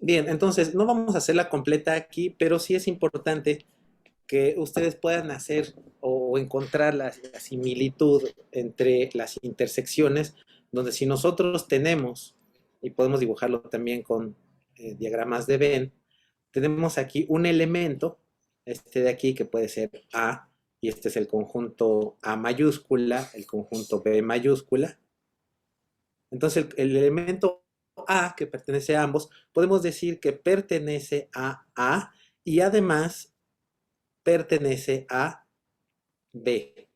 Bien, entonces no vamos a hacerla completa aquí, pero sí es importante que ustedes puedan hacer o encontrar la similitud entre las intersecciones, donde si nosotros tenemos, y podemos dibujarlo también con diagramas de Venn, tenemos aquí un elemento, este de aquí que puede ser A, y este es el conjunto A mayúscula, el conjunto B mayúscula. Entonces el elemento A que pertenece a ambos, podemos decir que pertenece a A y además pertenece a B.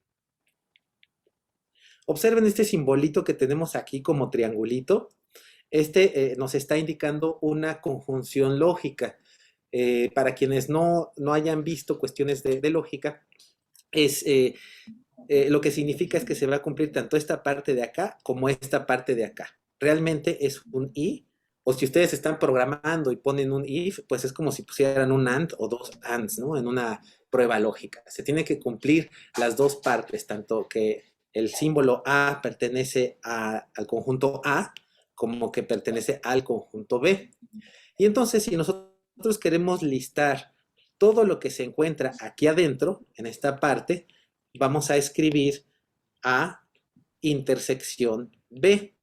Observen este simbolito que tenemos aquí como triangulito. Este nos está indicando una conjunción lógica. Para quienes no hayan visto cuestiones de lógica, es lo que significa es que se va a cumplir tanto esta parte de acá como esta parte de acá. Realmente es un y, o si ustedes están programando y ponen un if, pues es como si pusieran un and o dos ands, ¿no? En una prueba lógica. Se tiene que cumplir las dos partes, tanto que el símbolo A pertenece al conjunto A como que pertenece al conjunto B. Y entonces, si nosotros queremos listar todo lo que se encuentra aquí adentro, en esta parte, vamos a escribir A intersección B.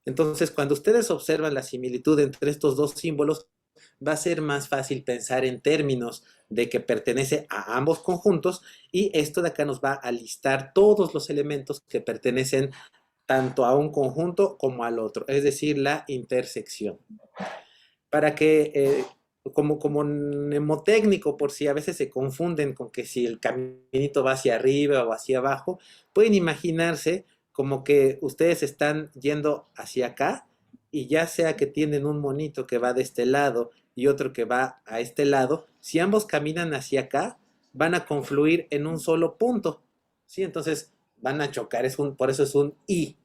Entonces, cuando ustedes observan la similitud entre estos dos símbolos, va a ser más fácil pensar en términos de que pertenece a ambos conjuntos y esto de acá nos va a listar todos los elementos que pertenecen tanto a un conjunto como al otro, es decir, la intersección. Para que, como mnemotécnico, por si a veces se confunden con que si el caminito va hacia arriba o hacia abajo, pueden imaginarse como que ustedes están yendo hacia acá y ya sea que tienen un monito que va de este lado y otro que va a este lado, si ambos caminan hacia acá, van a confluir en un solo punto, ¿sí? Entonces van a chocar, por eso es un I.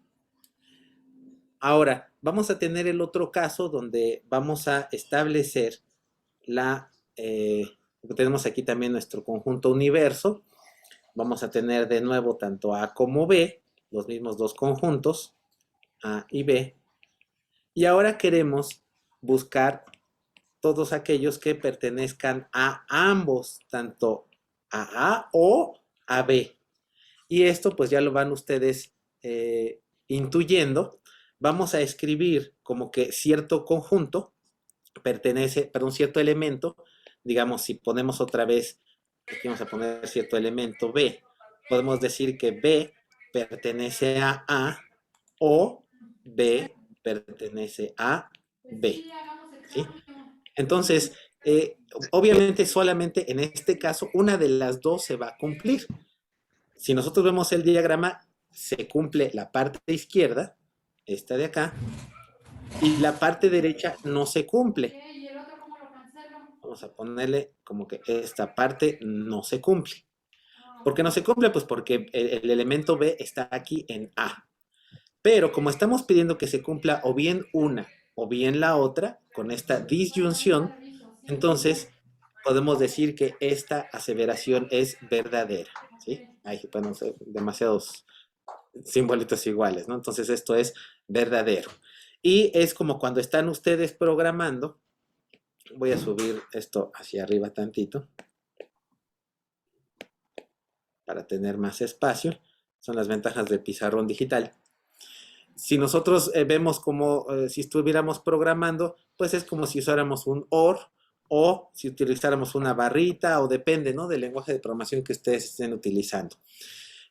Ahora, vamos a tener el otro caso donde vamos a establecer tenemos aquí también nuestro conjunto universo. Vamos a tener de nuevo tanto A como B, los mismos dos conjuntos, A y B. Y ahora queremos buscar todos aquellos que pertenezcan a ambos, tanto a A o a B. Y esto pues ya lo van ustedes intuyendo. Vamos a escribir como que cierto conjunto pertenece, perdón, cierto elemento, digamos, si ponemos otra vez, aquí vamos a poner cierto elemento B, podemos decir que B pertenece a A o B pertenece a B, ¿sí? Entonces, obviamente solamente en este caso una de las dos se va a cumplir. Si nosotros vemos el diagrama, se cumple la parte izquierda, esta de acá, y la parte derecha no se cumple. Vamos a ponerle como que esta parte no se cumple. ¿Por qué no se cumple? Pues porque el elemento B está aquí en A. Pero como estamos pidiendo que se cumpla o bien una o bien la otra, con esta disyunción, entonces podemos decir que esta aseveración es verdadera, ¿sí? Hay, bueno, demasiados simbolitos iguales, ¿no? Entonces esto es verdadero. Y es como cuando están ustedes programando, voy a subir esto hacia arriba tantito para tener más espacio, son las ventajas del pizarrón digital. Si nosotros vemos como si estuviéramos programando, pues es como si usáramos un OR o si utilizáramos una barrita o depende, ¿no? Del lenguaje de programación que ustedes estén utilizando.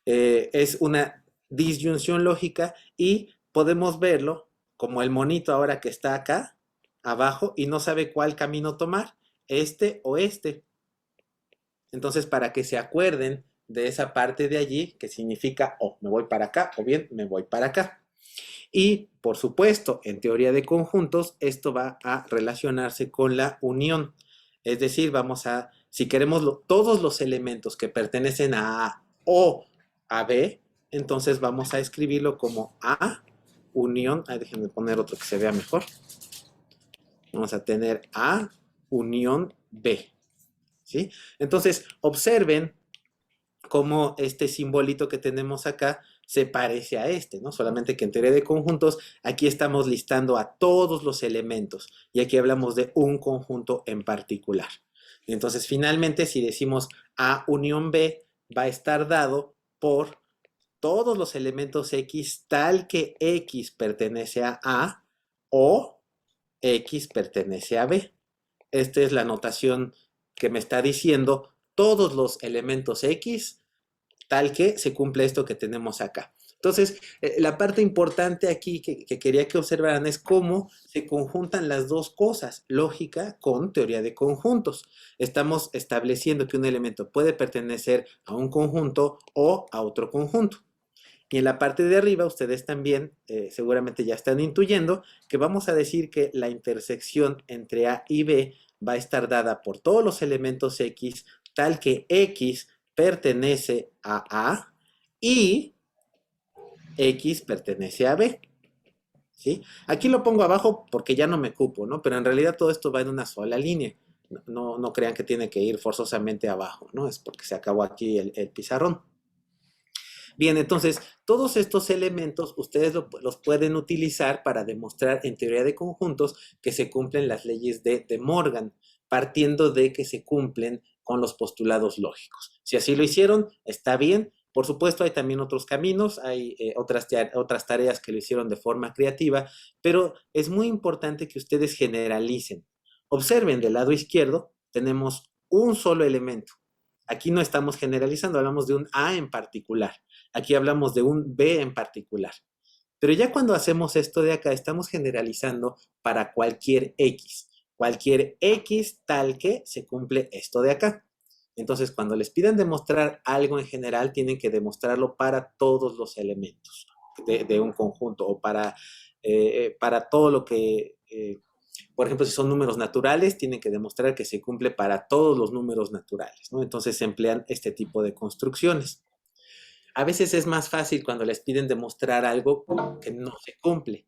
Es una disyunción lógica y podemos verlo como el monito ahora que está acá abajo y no sabe cuál camino tomar, este o este. Entonces, para que se acuerden de esa parte de allí, que significa o me voy para acá o bien me voy para acá. Y, por supuesto, en teoría de conjuntos, esto va a relacionarse con la unión. Es decir, vamos a, si queremos todos los elementos que pertenecen a A o a B, entonces vamos a escribirlo como A unión, déjenme poner otro que se vea mejor. Vamos a tener A unión B, ¿sí? Entonces, observen cómo este simbolito que tenemos acá se parece a este, ¿no? Solamente que en teoría de conjuntos, aquí estamos listando a todos los elementos y aquí hablamos de un conjunto en particular. Entonces, finalmente, si decimos A unión B, va a estar dado por todos los elementos X tal que X pertenece a A o X pertenece a B. Esta es la notación que me está diciendo todos los elementos X tal que se cumple esto que tenemos acá. Entonces, la parte importante aquí que quería que observaran es cómo se conjuntan las dos cosas, lógica con teoría de conjuntos. Estamos estableciendo que un elemento puede pertenecer a un conjunto o a otro conjunto. Y en la parte de arriba ustedes también seguramente ya están intuyendo que vamos a decir que la intersección entre A y B va a estar dada por todos los elementos X tal que X pertenece a A y X pertenece a B. ¿Sí? Aquí lo pongo abajo porque ya no me cupo, ¿no? Pero en realidad todo esto va en una sola línea. No crean que tiene que ir forzosamente abajo, ¿no? Es porque se acabó aquí el pizarrón. Bien, entonces, todos estos elementos ustedes los pueden utilizar para demostrar en teoría de conjuntos que se cumplen las leyes de Morgan, partiendo de que se cumplen con los postulados lógicos. Si así lo hicieron, está bien. Por supuesto, hay también otros caminos, hay otras tareas que lo hicieron de forma creativa, pero es muy importante que ustedes generalicen. Observen del lado izquierdo, tenemos un solo elemento. Aquí no estamos generalizando, hablamos de un A en particular. Aquí hablamos de un B en particular. Pero ya cuando hacemos esto de acá, estamos generalizando para cualquier X. Cualquier X tal que se cumple esto de acá. Entonces, cuando les pidan demostrar algo en general, tienen que demostrarlo para todos los elementos de un conjunto o para todo lo que, por ejemplo, si son números naturales, tienen que demostrar que se cumple para todos los números naturales, ¿no? Entonces se emplean este tipo de construcciones. A veces es más fácil cuando les piden demostrar algo que no se cumple,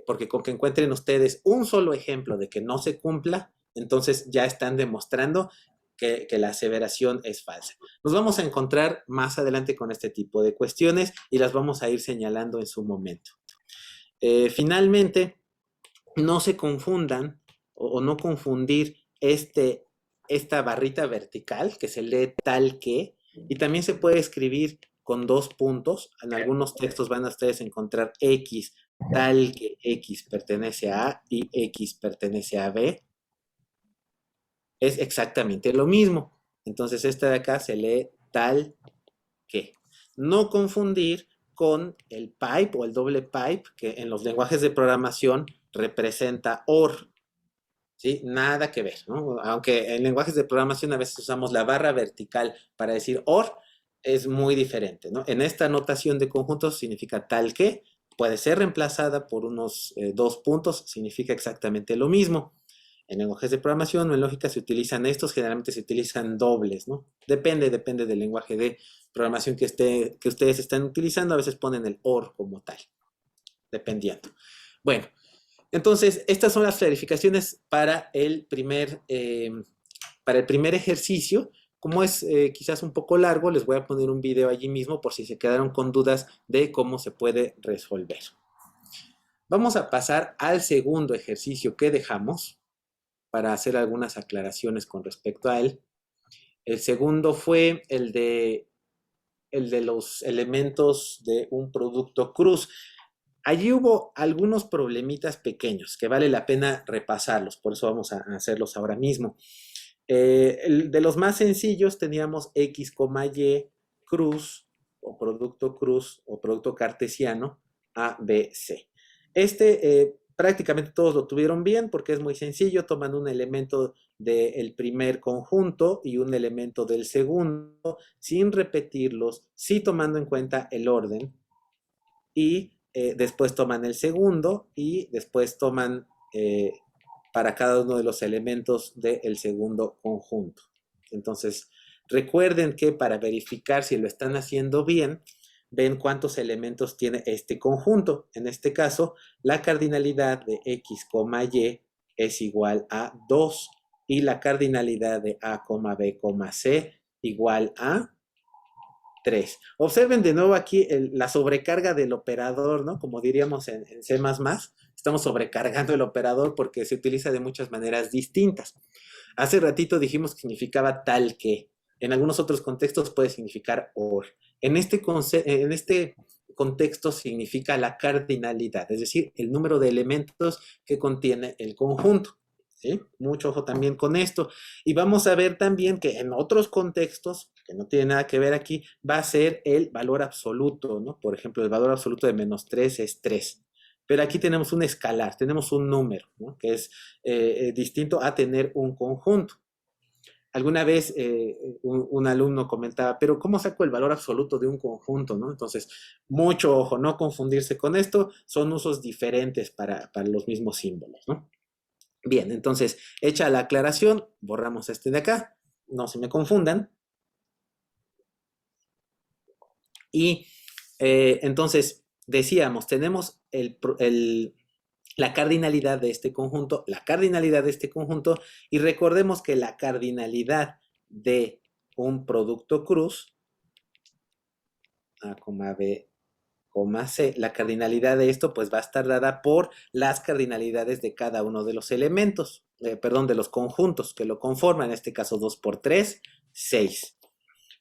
porque con que encuentren ustedes un solo ejemplo de que no se cumpla, entonces ya están demostrando que la aseveración es falsa. Nos vamos a encontrar más adelante con este tipo de cuestiones y las vamos a ir señalando en su momento. Finalmente, no se confundan o no confundir esta barrita vertical que se lee tal que, y también se puede escribir con dos puntos. En algunos textos van a ustedes encontrar X tal que X pertenece a A y X pertenece a B. Es exactamente lo mismo. Entonces esta de acá se lee tal que. No confundir con el pipe o el doble pipe que en los lenguajes de programación representa OR. ¿Sí? Nada que ver, ¿no? Aunque en lenguajes de programación a veces usamos la barra vertical para decir OR, es muy diferente, ¿no? En esta notación de conjuntos significa tal que, puede ser reemplazada por unos dos puntos, significa exactamente lo mismo. En lenguajes de programación o en lógica se utilizan estos, generalmente se utilizan dobles, ¿no? Depende del lenguaje de programación que ustedes están utilizando, a veces ponen el OR como tal, dependiendo. Bueno, entonces, estas son las clarificaciones para el primer ejercicio. Como es quizás un poco largo, les voy a poner un video allí mismo por si se quedaron con dudas de cómo se puede resolver. Vamos a pasar al segundo ejercicio que dejamos para hacer algunas aclaraciones con respecto a él. El segundo fue el de los elementos de un producto cruz. Allí hubo algunos problemitas pequeños que vale la pena repasarlos, por eso vamos a hacerlos ahora mismo. De los más sencillos teníamos X, Y, cruz o producto cartesiano A, B, C. Prácticamente todos lo tuvieron bien porque es muy sencillo, toman un elemento del primer conjunto y un elemento del segundo sin repetirlos, sí tomando en cuenta el orden y después toman el segundo y después toman para cada uno de los elementos del segundo conjunto. Entonces, recuerden que para verificar si lo están haciendo bien, ven cuántos elementos tiene este conjunto. En este caso, la cardinalidad de X, Y es igual a 2 y la cardinalidad de A, B, C igual a 3. Observen de nuevo aquí la sobrecarga del operador, ¿no? Como diríamos en C++, estamos sobrecargando el operador porque se utiliza de muchas maneras distintas. Hace ratito dijimos que significaba tal que. En algunos otros contextos puede significar or. En este contexto significa la cardinalidad, es decir, el número de elementos que contiene el conjunto. ¿Sí? Mucho ojo también con esto. Y vamos a ver también que en otros contextos, que no tiene nada que ver aquí, va a ser el valor absoluto, ¿no? Por ejemplo, el valor absoluto de -3 es 3. Pero aquí tenemos un escalar, tenemos un número, ¿no? Que es distinto a tener un conjunto. Alguna vez un alumno comentaba, pero ¿cómo saco el valor absoluto de un conjunto, no? Entonces, mucho ojo, no confundirse con esto, son usos diferentes para los mismos símbolos, ¿no? Bien, entonces, hecha la aclaración, borramos este de acá, no se me confundan. Y entonces, decíamos, tenemos la cardinalidad de este conjunto, y recordemos que la cardinalidad de un producto cruz, A, B, C, la cardinalidad de esto pues va a estar dada por las cardinalidades de cada uno de los elementos, de los conjuntos que lo conforman, en este caso 2 por 3, 6.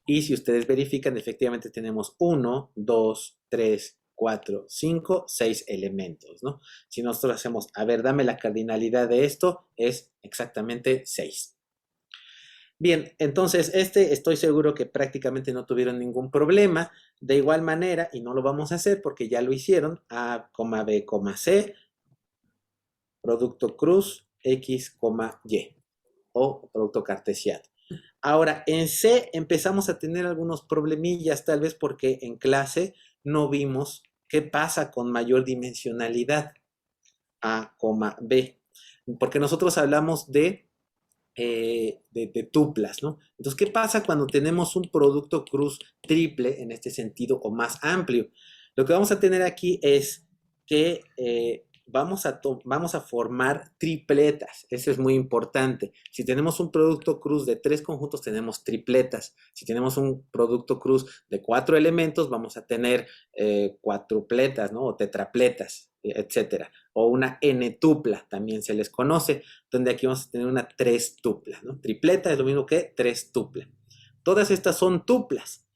Y si ustedes verifican, efectivamente tenemos 1, 2, 3, 4, 5, 6 elementos, ¿no? Si nosotros hacemos, a ver, dame la cardinalidad de esto, es exactamente 6. Bien, entonces estoy seguro que prácticamente no tuvieron ningún problema. De igual manera, y no lo vamos a hacer porque ya lo hicieron, A, B, C, producto cruz, X, Y, o producto cartesiano. Ahora, en C empezamos a tener algunos problemillas, tal vez porque en clase no vimos qué pasa con mayor dimensionalidad, A, B, porque nosotros hablamos de tuplas, ¿no? Entonces, ¿qué pasa cuando tenemos un producto cruz triple en este sentido o más amplio? Lo que vamos a tener aquí es que vamos a formar tripletas. Eso es muy importante. Si tenemos un producto cruz de 3 conjuntos, tenemos tripletas. Si tenemos un producto cruz de 4 elementos, vamos a tener cuatrupletas, ¿no? O tetrapletas, etcétera. O una n-tupla, también se les conoce, donde aquí vamos a tener una 3-tupla, ¿no? Tripleta es lo mismo que 3-tupla. Todas estas son tuplas.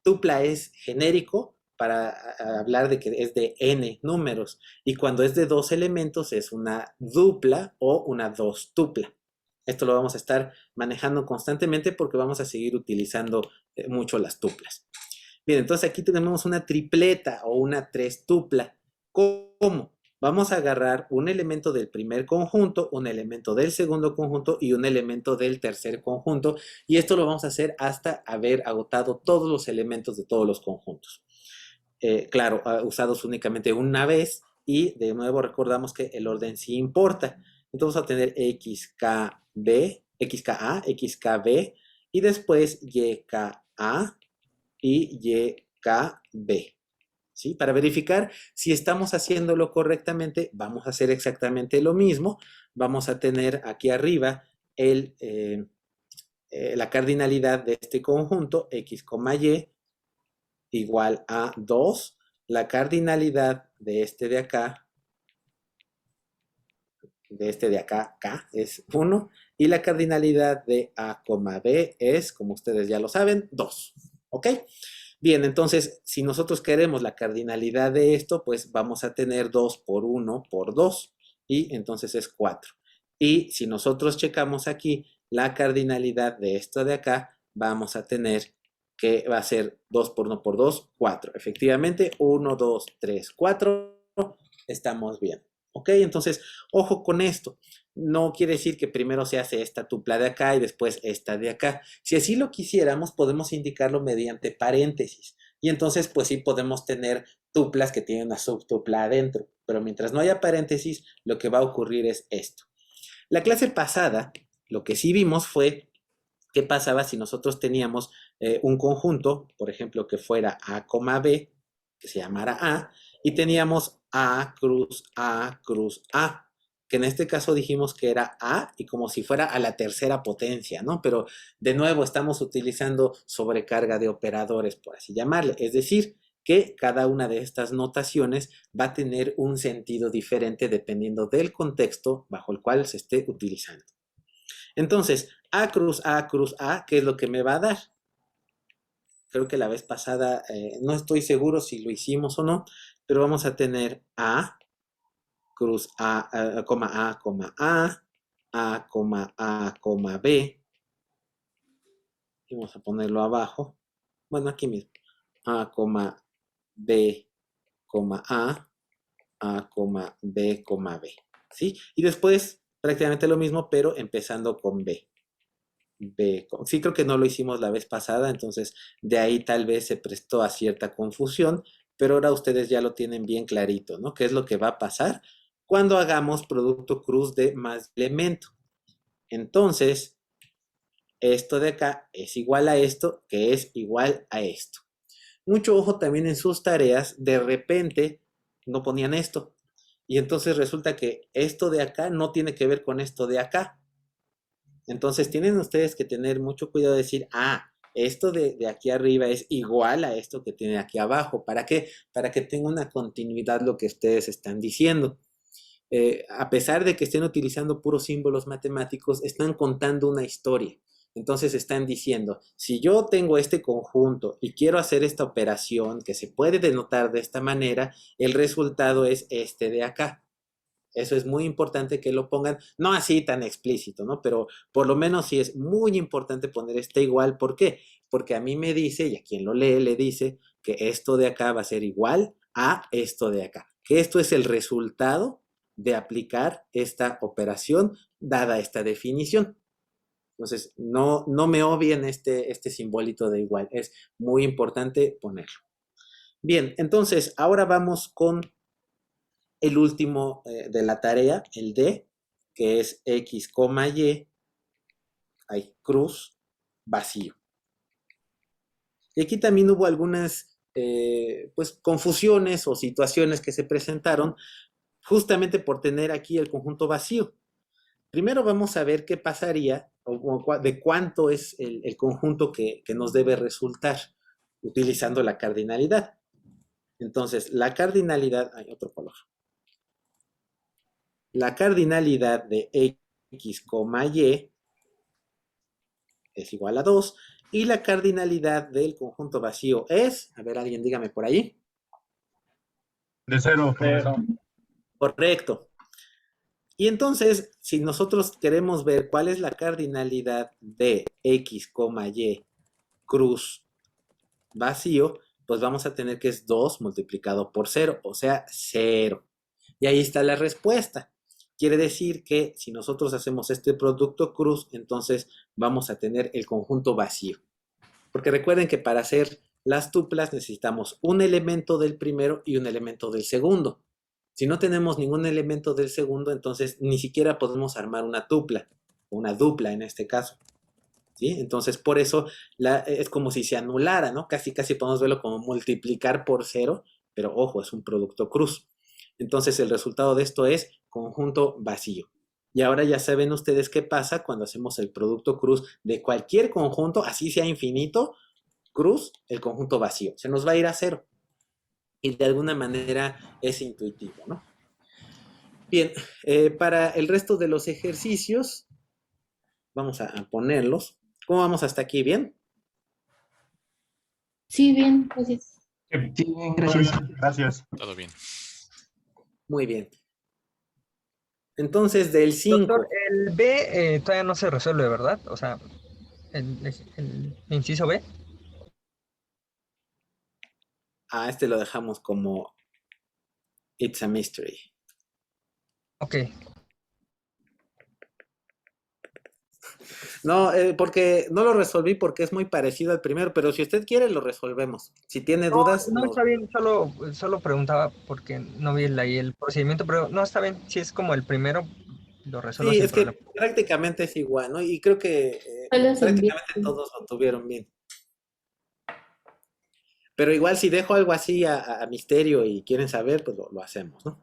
Tupla es genérico para hablar de que es de n números, y cuando es de 2 elementos es una dupla o una 2-tupla. Esto lo vamos a estar manejando constantemente porque vamos a seguir utilizando mucho las tuplas. Bien, entonces aquí tenemos una tripleta o una 3-tupla. ¿Cómo? Vamos a agarrar un elemento del primer conjunto, un elemento del segundo conjunto y un elemento del tercer conjunto, y esto lo vamos a hacer hasta haber agotado todos los elementos de todos los conjuntos. Claro, usados únicamente una vez, y de nuevo recordamos que el orden sí importa. Entonces vamos a tener XKB, XKA, XKB, y después YKA y YKB. ¿Sí? Para verificar si estamos haciéndolo correctamente, vamos a hacer exactamente lo mismo. Vamos a tener aquí arriba la cardinalidad de este conjunto, X, Y, igual a 2. La cardinalidad de este de acá, K, es 1. Y la cardinalidad de A, B es, como ustedes ya lo saben, 2. ¿Ok? Bien, entonces, si nosotros queremos la cardinalidad de esto, pues vamos a tener 2 por 1 por 2, y entonces es 4. Y si nosotros checamos aquí la cardinalidad de esto de acá, vamos a tener que va a ser 2 por 1 por 2, 4. Efectivamente, 1, 2, 3, 4, estamos bien. ¿Ok? Entonces, ojo con esto. No quiere decir que primero se hace esta tupla de acá y después esta de acá. Si así lo quisiéramos, podemos indicarlo mediante paréntesis. Y entonces, pues sí, podemos tener tuplas que tienen una subtupla adentro. Pero mientras no haya paréntesis, lo que va a ocurrir es esto. La clase pasada, lo que sí vimos fue qué pasaba si nosotros teníamos un conjunto, por ejemplo, que fuera A, B, que se llamara A, y teníamos A, cruz, A, cruz, A. que en este caso dijimos que era A y como si fuera a la tercera potencia, ¿no? Pero de nuevo estamos utilizando sobrecarga de operadores, por así llamarle. Es decir, que cada una de estas notaciones va a tener un sentido diferente dependiendo del contexto bajo el cual se esté utilizando. Entonces, A cruz A cruz A, ¿qué es lo que me va a dar? Creo que la vez pasada, no estoy seguro si lo hicimos o no, pero vamos a tener A cruz A, coma A, coma A, coma A, coma B. Y vamos a ponerlo abajo. Bueno, aquí mismo. A, coma B, coma A, coma B, coma B. ¿Sí? Y después prácticamente lo mismo, pero empezando con B. Sí, creo que no lo hicimos la vez pasada, entonces de ahí tal vez se prestó a cierta confusión, pero ahora ustedes ya lo tienen bien clarito, ¿no? ¿Qué es lo que va a pasar cuando hagamos producto cruz de más elemento? Entonces, esto de acá es igual a esto, que es igual a esto. Mucho ojo también en sus tareas, de repente no ponían esto. Y entonces resulta que esto de acá no tiene que ver con esto de acá. Entonces tienen ustedes que tener mucho cuidado de decir, esto de aquí arriba es igual a esto que tiene aquí abajo. ¿Para qué? Para que tenga una continuidad lo que ustedes están diciendo. A pesar de que estén utilizando puros símbolos matemáticos, están contando una historia. Entonces están diciendo, si yo tengo este conjunto y quiero hacer esta operación que se puede denotar de esta manera, el resultado es este de acá. Eso es muy importante que lo pongan, no así tan explícito, ¿no? Pero por lo menos sí es muy importante poner este igual. ¿Por qué? Porque a mí me dice, y a quien lo lee le dice, que esto de acá va a ser igual a esto de acá. Que esto es el resultado de aplicar esta operación dada esta definición. Entonces, no me obvien este simbolito de igual. Es muy importante ponerlo. Bien, entonces, ahora vamos con el último de la tarea, el D, que es X, Y, hay cruz, vacío. Y aquí también hubo algunas pues, confusiones o situaciones que se presentaron justamente por tener aquí el conjunto vacío. Primero vamos a ver qué pasaría o de cuánto es el conjunto que nos debe resultar utilizando la cardinalidad. Entonces, la cardinalidad, hay otro color. La cardinalidad de X, Y es igual a 2 y la cardinalidad del conjunto vacío es, a ver, alguien dígame por ahí. De cero, Cero. Correcto. Y entonces, si nosotros queremos ver cuál es la cardinalidad de X, Y cruz vacío, pues vamos a tener que es 2 multiplicado por 0, o sea, 0. Y ahí está la respuesta. Quiere decir que si nosotros hacemos este producto cruz, entonces vamos a tener el conjunto vacío. Porque recuerden que para hacer las tuplas necesitamos un elemento del primero y un elemento del segundo. Si no tenemos ningún elemento del segundo, entonces ni siquiera podemos armar una tupla, una dupla en este caso. ¿Sí? Entonces, por eso es como si se anulara, ¿no? Casi podemos verlo como multiplicar por 0, pero ojo, es un producto cruz. Entonces, el resultado de esto es conjunto vacío. Y ahora ya saben ustedes qué pasa cuando hacemos el producto cruz de cualquier conjunto, así sea infinito, cruz, el conjunto vacío. Se nos va a ir a 0. Y de alguna manera es intuitivo, ¿no? Bien, para el resto de los ejercicios, vamos a ponerlos. ¿Cómo vamos hasta aquí? ¿Bien? Sí, bien, gracias. Sí, bien, gracias. Gracias. Todo bien. Muy bien. Entonces, del Doctor, 5. el B todavía no se resuelve, ¿verdad? O sea, el inciso B. A este lo dejamos como It's a Mystery. Ok. No, porque no lo resolví porque es muy parecido al primero, pero si usted quiere lo resolvemos. Si tiene No, dudas, no está bien, solo preguntaba porque no vi ahí el procedimiento, pero no está bien. Si es como el primero, lo resuelvo sí, sin es que problema. prácticamente es igual, ¿no? Y creo que Solo se envía. prácticamente todos lo tuvieron bien. Pero igual si dejo algo así a misterio y quieren saber, pues lo hacemos, ¿no?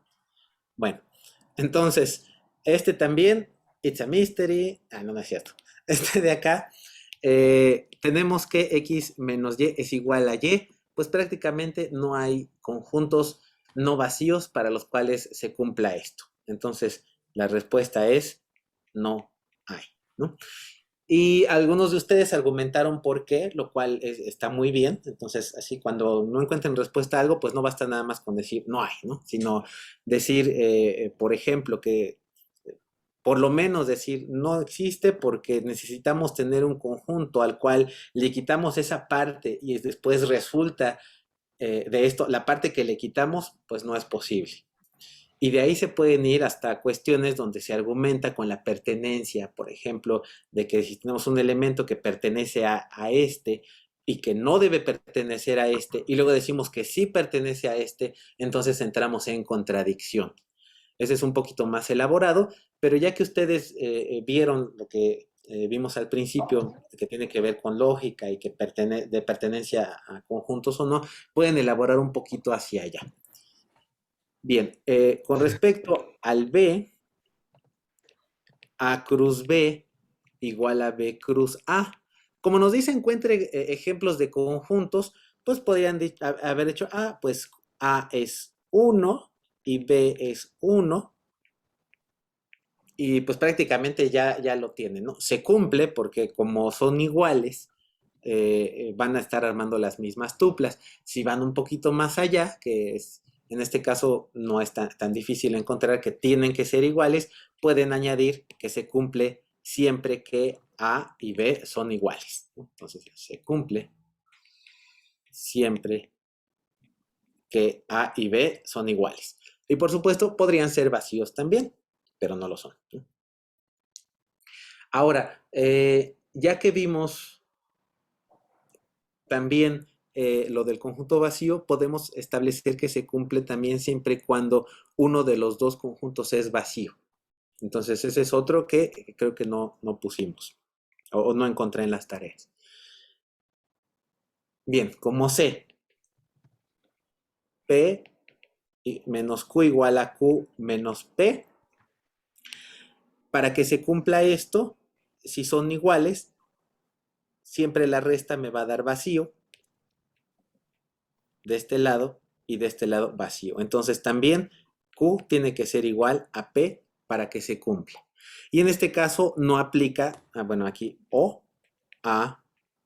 Bueno, entonces, Este también, it's a mystery. Ah, no, no es cierto. Este de acá, tenemos que x menos y es igual a y, pues prácticamente no hay conjuntos no vacíos para los cuales se cumpla esto. Entonces, la respuesta es no hay, ¿no? Y algunos de ustedes argumentaron por qué, lo cual está muy bien. Entonces, así cuando no encuentren respuesta a algo, pues no basta nada más con decir no hay, ¿no? Sino decir, por ejemplo, que por lo menos decir no existe porque necesitamos tener un conjunto al cual le quitamos esa parte y después resulta de esto, la parte que le quitamos, pues no es posible. Y de ahí se pueden ir hasta cuestiones donde se argumenta con la pertenencia, por ejemplo, de que si tenemos un elemento que pertenece a este y que no debe pertenecer a este, y luego decimos que sí pertenece a este, entonces entramos en contradicción. Ese es un poquito más elaborado, pero ya que ustedes vieron lo que vimos al principio, que tiene que ver con lógica y que de pertenencia a conjuntos o no, pueden elaborar un poquito hacia allá. Bien, con respecto al B, A cruz B igual a B cruz A. Como nos dice, encuentre ejemplos de conjuntos, pues podrían haber hecho A, pues A es 1 y B es 1. Y pues prácticamente ya lo tienen, ¿no? Se cumple porque como son iguales, van a estar armando las mismas tuplas. Si van un poquito más allá, que es, en este caso no es tan difícil encontrar que tienen que ser iguales, pueden añadir que se cumple siempre que A y B son iguales, ¿no? Entonces se cumple siempre que A y B son iguales. Y por supuesto podrían ser vacíos también, pero no lo son, ¿no? Ahora, ya que vimos también lo del conjunto vacío, podemos establecer que se cumple también siempre y cuando uno de los dos conjuntos es vacío. Entonces, ese es otro que creo que no pusimos o no encontré en las tareas. Bien, como C, P menos Q igual a Q menos P, para que se cumpla esto, si son iguales, siempre la resta me va a dar vacío de este lado y de este lado vacío. Entonces también Q tiene que ser igual a P para que se cumpla. Y en este caso no aplica, bueno, aquí O, A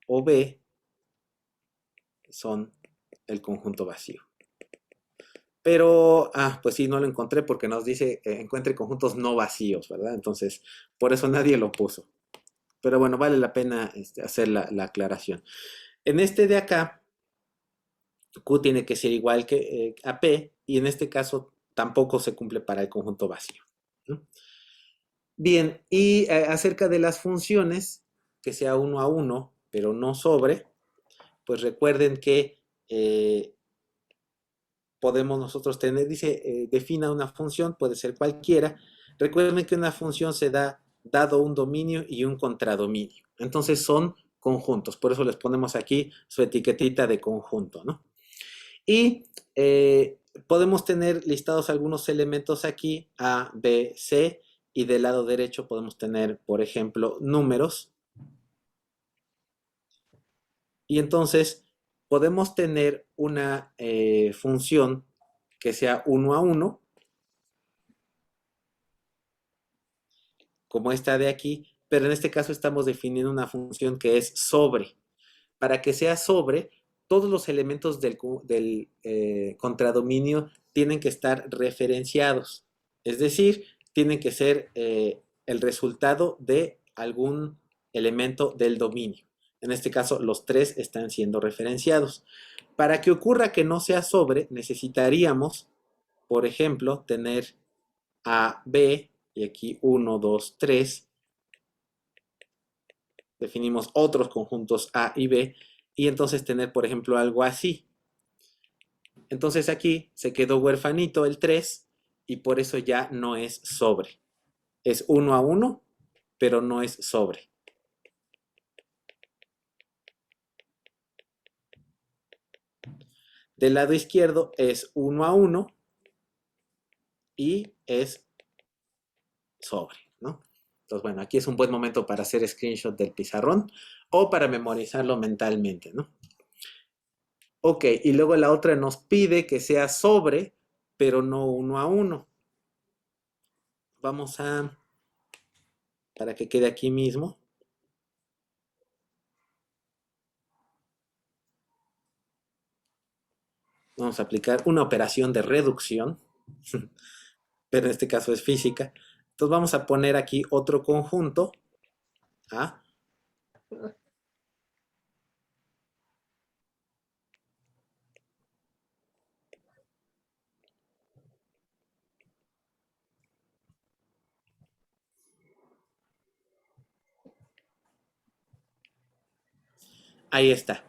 o B son el conjunto vacío. Pero, pues sí, no lo encontré porque nos dice encuentre conjuntos no vacíos, ¿verdad? Entonces, por eso nadie lo puso. Pero bueno, vale la pena hacer la aclaración. En este de acá, Q tiene que ser igual que a P, y en este caso tampoco se cumple para el conjunto vacío, ¿no? Bien, y acerca de las funciones, que sea 1 a 1, pero no sobre, pues recuerden que podemos nosotros tener, dice, defina una función, puede ser cualquiera. Recuerden que una función se da dado un dominio y un contradominio. Entonces son conjuntos, por eso les ponemos aquí su etiquetita de conjunto, ¿no? Y podemos tener listados algunos elementos aquí, A, B, C, y del lado derecho podemos tener, por ejemplo, números. Y entonces podemos tener una función que sea 1 a 1, como esta de aquí, pero en este caso estamos definiendo una función que es sobre. Para que sea sobre, todos los elementos del contradominio tienen que estar referenciados. Es decir, tienen que ser el resultado de algún elemento del dominio. En este caso, los tres están siendo referenciados. Para que ocurra que no sea sobre, necesitaríamos, por ejemplo, tener a B, y aquí 1, 2, 3. Definimos otros conjuntos A y B, y entonces tener, por ejemplo, algo así. Entonces aquí se quedó huerfanito el 3 y por eso ya no es sobre. Es 1 a 1, pero no es sobre. Del lado izquierdo es 1 a 1 y es sobre, ¿no? Entonces, bueno, aquí es un buen momento para hacer screenshot del pizarrón o para memorizarlo mentalmente, ¿no? Ok, y luego la otra nos pide que sea sobre, pero no 1 a 1. Vamos a, para que quede aquí mismo. Vamos a aplicar una operación de reducción, pero en este caso es física. Entonces vamos a poner aquí otro conjunto, ¿ah? Ahí está.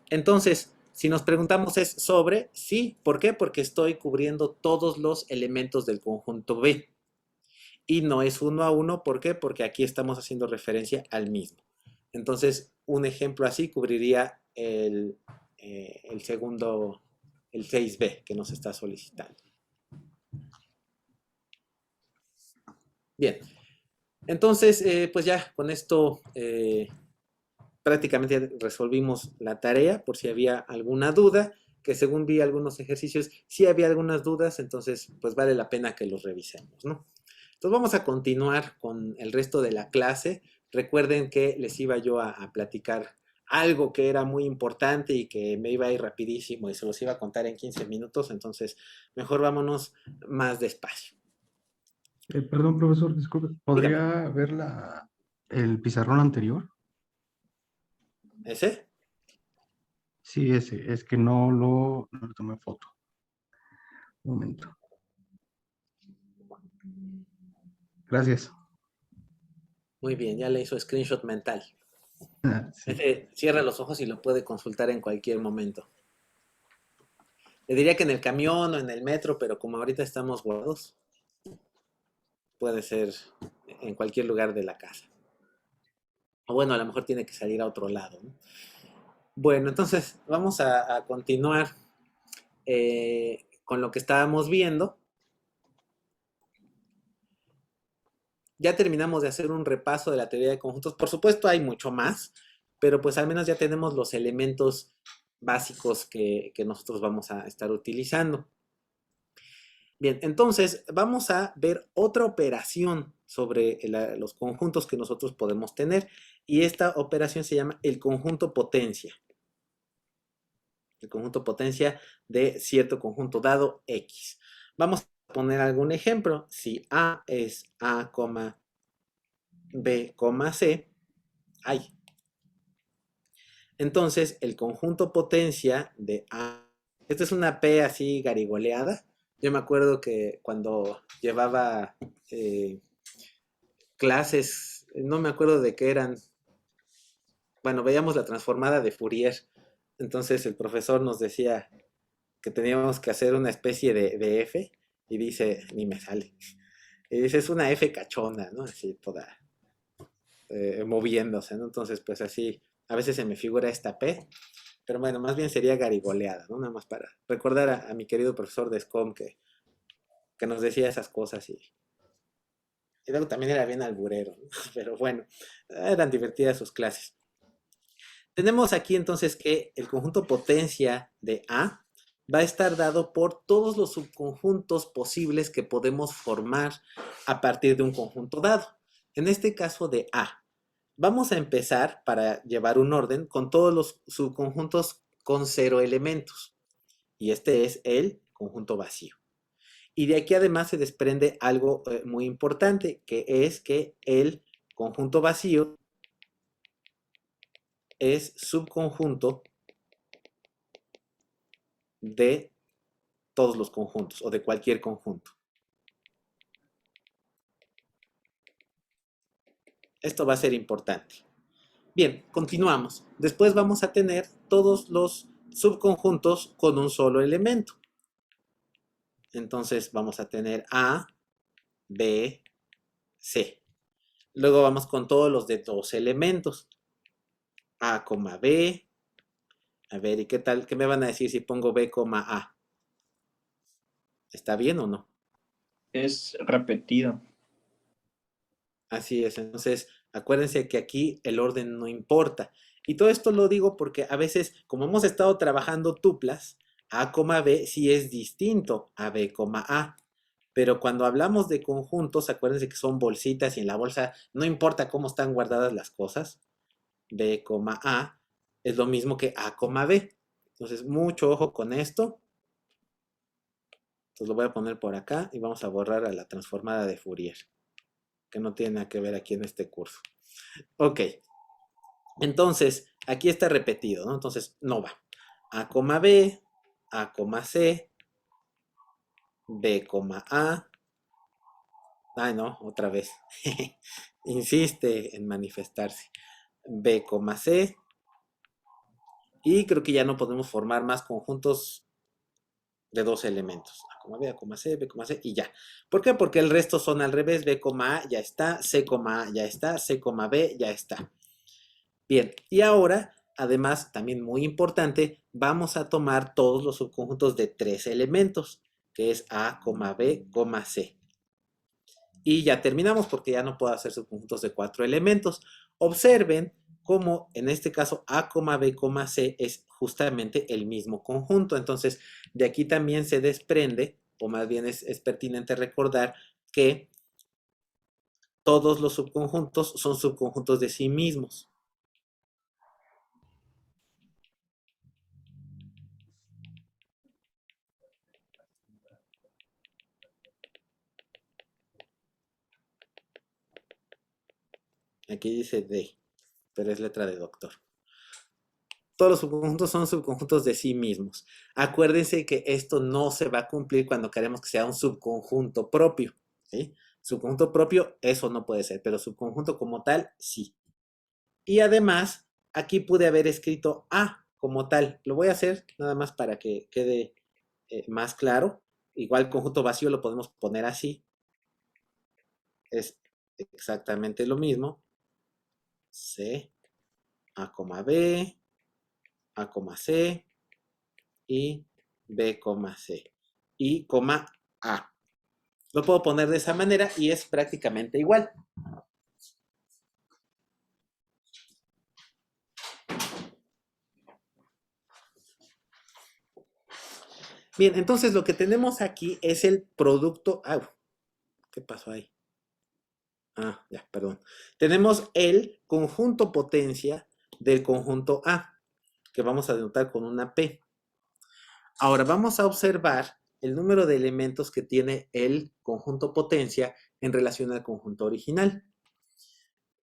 Entonces, si nos preguntamos es sobre, sí. ¿Por qué? Porque estoy cubriendo todos los elementos del conjunto B. Y no es 1 a 1, ¿por qué? Porque aquí estamos haciendo referencia al mismo. Entonces, un ejemplo así cubriría el segundo, el 6B que nos está solicitando. Bien, entonces, pues ya con esto prácticamente resolvimos la tarea por si había alguna duda, que según vi algunos ejercicios, sí había algunas dudas, entonces pues vale la pena que los revisemos, ¿no? Entonces vamos a continuar con el resto de la clase. Recuerden que les iba yo a platicar algo que era muy importante y que me iba a ir rapidísimo y se los iba a contar en 15 minutos, entonces mejor vámonos más despacio. Perdón, profesor, disculpe. Dígame, ¿Podría ver el pizarrón anterior? ¿ese? Sí, ese. Es que no le tomé foto. Un momento. Gracias. Muy bien, ya le hizo screenshot mental. Sí. Ese cierra los ojos y lo puede consultar en cualquier momento. Le diría que en el camión o en el metro, pero como ahorita estamos guardados, puede ser en cualquier lugar de la casa. O bueno, a lo mejor tiene que salir a otro lado, ¿no? Bueno, entonces vamos a continuar con lo que estábamos viendo. Ya terminamos de hacer un repaso de la teoría de conjuntos. Por supuesto, hay mucho más, pero pues al menos ya tenemos los elementos básicos que nosotros vamos a estar utilizando. Bien, entonces vamos a ver otra operación sobre los conjuntos que nosotros podemos tener y esta operación se llama el conjunto potencia. El conjunto potencia de cierto conjunto dado X. Vamos a poner algún ejemplo. Si A es A, B, C, hay. Entonces, el conjunto potencia de A, esta es una P así garigoleada. Yo me acuerdo que cuando llevaba clases, no me acuerdo de qué eran, bueno, veíamos la transformada de Fourier. Entonces el profesor nos decía que teníamos que hacer una especie de F y dice, ni me sale. Y dice, es una F cachona, ¿no? Así toda moviéndose, ¿no? Entonces, pues así, a veces se me figura esta P, pero bueno, más bien sería garigoleada, ¿no? Nada más para recordar a mi querido profesor de SCOM que nos decía esas cosas y luego también era bien alburero, ¿no? Pero bueno, eran divertidas sus clases. Tenemos aquí entonces que el conjunto potencia de A va a estar dado por todos los subconjuntos posibles que podemos formar a partir de un conjunto dado. En este caso de A, vamos a empezar para llevar un orden con todos los subconjuntos con 0 elementos. Y este es el conjunto vacío. Y de aquí además se desprende algo muy importante, que es que el conjunto vacío es subconjunto de todos los conjuntos o de cualquier conjunto. Esto va a ser importante. Bien, continuamos. Después vamos a tener todos los subconjuntos con un solo elemento. Entonces vamos a tener A, B, C. Luego vamos con todos los de 2 elementos. A, B. A ver, ¿y qué tal? ¿Qué me van a decir si pongo B, A? ¿Está bien o no? Es repetido. Así es, entonces acuérdense que aquí el orden no importa. Y todo esto lo digo porque a veces, como hemos estado trabajando tuplas, A, B sí es distinto a B, A. Pero cuando hablamos de conjuntos, acuérdense que son bolsitas y en la bolsa no importa cómo están guardadas las cosas. B, A es lo mismo que A, B. Entonces, mucho ojo con esto. Entonces lo voy a poner por acá y vamos a borrar a la transformada de Fourier, que no tiene nada que ver aquí en este curso. Ok, entonces aquí está repetido, ¿no? Entonces no va. A, B, A, C, B, A. Ay, no, otra vez. Insiste en manifestarse. B, C. Y creo que ya no podemos formar más conjuntos de dos elementos. A, B, A, C, B, C y ya. ¿Por qué? Porque el resto son al revés. B, A ya está, C, A ya está, C, B ya está. Bien, y ahora, además, también muy importante, vamos a tomar todos los subconjuntos de tres elementos, que es A, B, C. Y ya terminamos porque ya no puedo hacer subconjuntos de 4 elementos. Observen cómo en este caso A, B, C es justamente el mismo conjunto. Entonces, de aquí también se desprende, o más bien es pertinente recordar que todos los subconjuntos son subconjuntos de sí mismos. Aquí dice D, pero es letra de doctor. Todos los subconjuntos son subconjuntos de sí mismos. Acuérdense que esto no se va a cumplir cuando queremos que sea un subconjunto propio. ¿Sí? Subconjunto propio, eso no puede ser, pero subconjunto como tal, sí. Y además, aquí pude haber escrito A como tal. Lo voy a hacer nada más para que quede más claro. Igual conjunto vacío lo podemos poner así. Es exactamente lo mismo. C, A, B, A, C y B, C y coma A. Lo puedo poner de esa manera y es prácticamente igual. Bien, entonces lo que tenemos aquí es el producto. ¿Qué pasó ahí? Ya, perdón. Tenemos el conjunto potencia del conjunto A, que vamos a denotar con una P. Ahora vamos a observar el número de elementos que tiene el conjunto potencia en relación al conjunto original.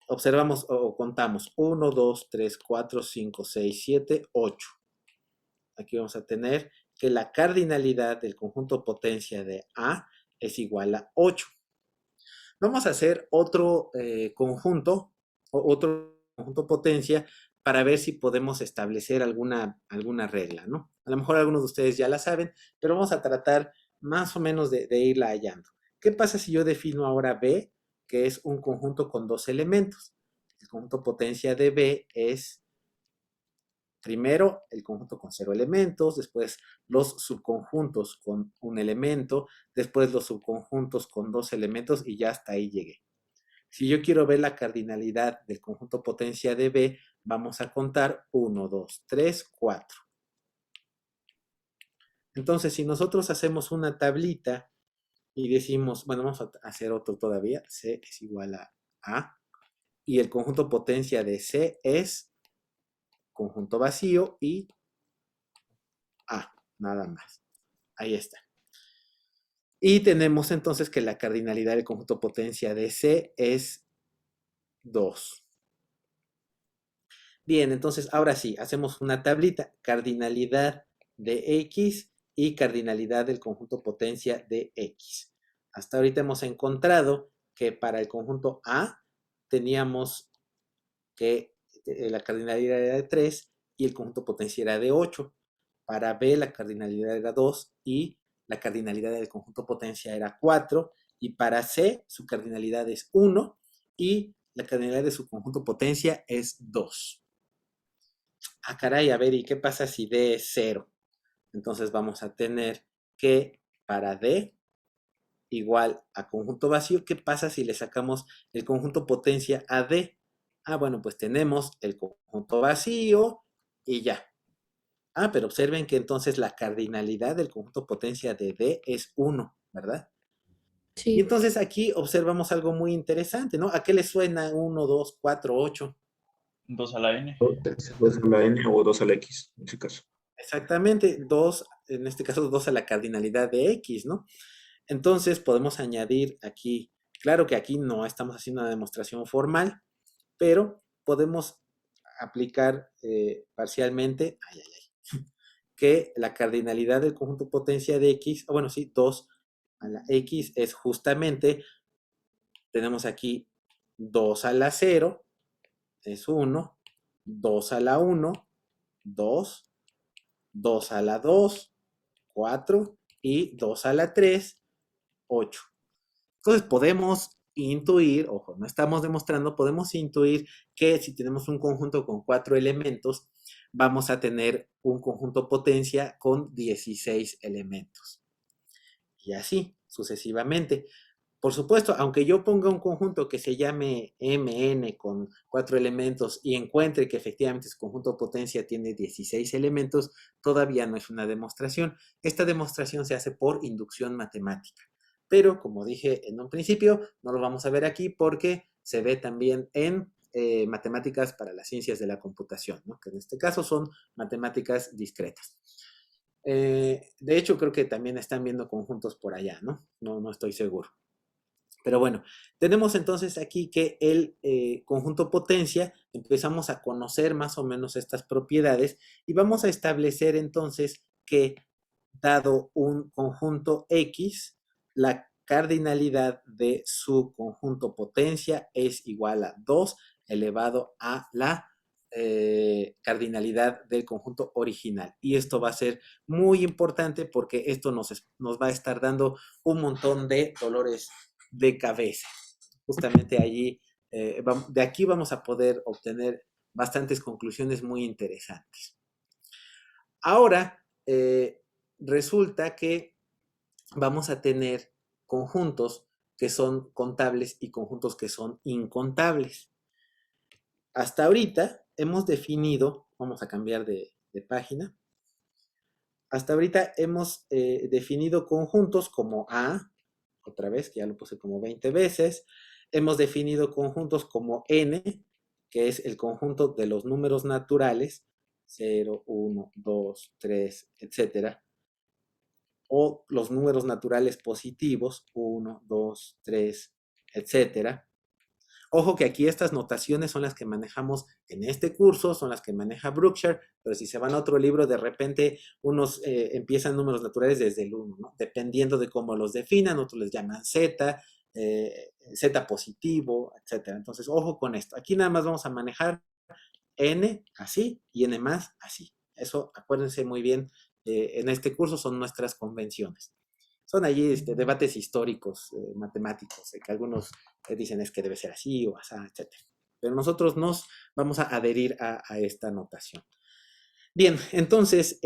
Observamos o contamos 1, 2, 3, 4, 5, 6, 7, 8. Aquí vamos a tener que la cardinalidad del conjunto potencia de A es igual a 8. Vamos a hacer otro conjunto potencia para ver si podemos establecer alguna regla, ¿no? A lo mejor algunos de ustedes ya la saben, pero vamos a tratar más o menos de irla hallando. ¿Qué pasa si yo defino ahora B, que es un conjunto con dos elementos? El conjunto potencia de B es primero el conjunto con 0 elementos, después los subconjuntos con un elemento, después los subconjuntos con 2 elementos y ya hasta ahí llegué. Si yo quiero ver la cardinalidad del conjunto potencia de B, vamos a contar 1, 2, 3, 4. Entonces, si nosotros hacemos una tablita y decimos, bueno, vamos a hacer otro todavía, C es igual a A, y el conjunto potencia de C es conjunto vacío y A, nada más. Ahí está. Y tenemos entonces que la cardinalidad del conjunto potencia de C es 2. Bien, entonces ahora sí, hacemos una tablita. Cardinalidad de X y cardinalidad del conjunto potencia de X. Hasta ahorita hemos encontrado que para el conjunto A teníamos que la cardinalidad era de 3 y el conjunto potencia era de 8. Para B la cardinalidad era 2 y la cardinalidad del conjunto potencia era 4. Y para C su cardinalidad es 1 y la cardinalidad de su conjunto potencia es 2. Caray, a ver, ¿y qué pasa si D es 0? Entonces vamos a tener que para D igual a conjunto vacío. ¿Qué pasa si le sacamos el conjunto potencia a D? Ah, bueno, pues tenemos el conjunto vacío y ya. Ah, pero observen que entonces la cardinalidad del conjunto potencia de D es 1, ¿verdad? Y Sí. entonces aquí observamos algo muy interesante, ¿no? ¿A qué le suena 1, 2, 4, 8? 2 a la n. 2 a la n o 2 a la x, en ese caso. Exactamente, 2, en este caso 2 a la cardinalidad de X, ¿no? Entonces podemos añadir aquí, claro que aquí no estamos haciendo una demostración formal, pero podemos aplicar parcialmente, que la cardinalidad del conjunto potencia de X, bueno, sí, 2 a la X es justamente, tenemos aquí 2 a la 0, es 1, 2 a la 1, 2, 2 a la 2, 4 y 2 a la 3, 8. Entonces podemos intuir, ojo, no estamos demostrando, podemos intuir que si tenemos un conjunto con 4 elementos, vamos a tener un conjunto potencia con 16 elementos. Y así sucesivamente. Por supuesto, aunque yo ponga un conjunto que se llame Mn con 4 elementos y encuentre que efectivamente su conjunto potencia tiene 16 elementos, todavía no es una demostración. Esta demostración se hace por inducción matemática. Pero, como dije en un principio, no lo vamos a ver aquí porque se ve también en matemáticas para las ciencias de la computación, ¿no? Que en este caso son matemáticas discretas. De hecho, creo que también están viendo conjuntos por allá, ¿no? No estoy seguro. Pero bueno, tenemos entonces aquí que el conjunto potencia, empezamos a conocer más o menos estas propiedades y vamos a establecer entonces que dado un conjunto X, la cardinalidad de su conjunto potencia es igual a 2 elevado a la cardinalidad del conjunto original. Y esto va a ser muy importante porque esto nos va a estar dando un montón de dolores de cabeza. Justamente allí, de aquí vamos a poder obtener bastantes conclusiones muy interesantes. Ahora, resulta que vamos a tener conjuntos que son contables y conjuntos que son incontables. Hasta ahorita hemos definido, vamos a cambiar de página, hasta ahorita hemos definido conjuntos como A, otra vez, que ya lo puse como 20 veces. Hemos definido conjuntos como N, que es el conjunto de los números naturales, 0, 1, 2, 3, etcétera. O los números naturales positivos, 1, 2, 3, etcétera. Ojo que aquí estas notaciones son las que manejamos en este curso, son las que maneja Brookshire, pero si se van a otro libro, de repente unos empiezan números naturales desde el 1, ¿no? Dependiendo de cómo los definan, otros les llaman Z, Z positivo, etc. Entonces, ojo con esto. Aquí nada más vamos a manejar N así y N más así. Eso, acuérdense muy bien, en este curso son nuestras convenciones. Son allí debates históricos, matemáticos, que algunos dicen es que debe ser así o así, etc. Pero nosotros nos vamos a adherir a esta notación. Bien, entonces,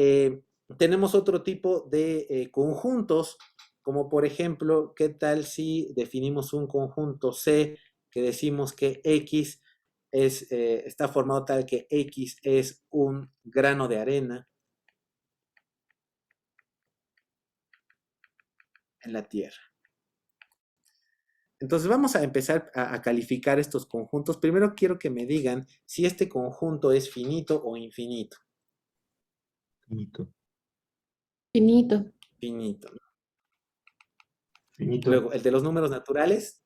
tenemos otro tipo de conjuntos, como por ejemplo, ¿qué tal si definimos un conjunto C que decimos que X está formado tal que X es un grano de arena en la Tierra? Entonces vamos a empezar a calificar estos conjuntos. Primero quiero que me digan si este conjunto es finito o infinito. Finito. Finito. Finito. Finito. Luego, el de los números naturales.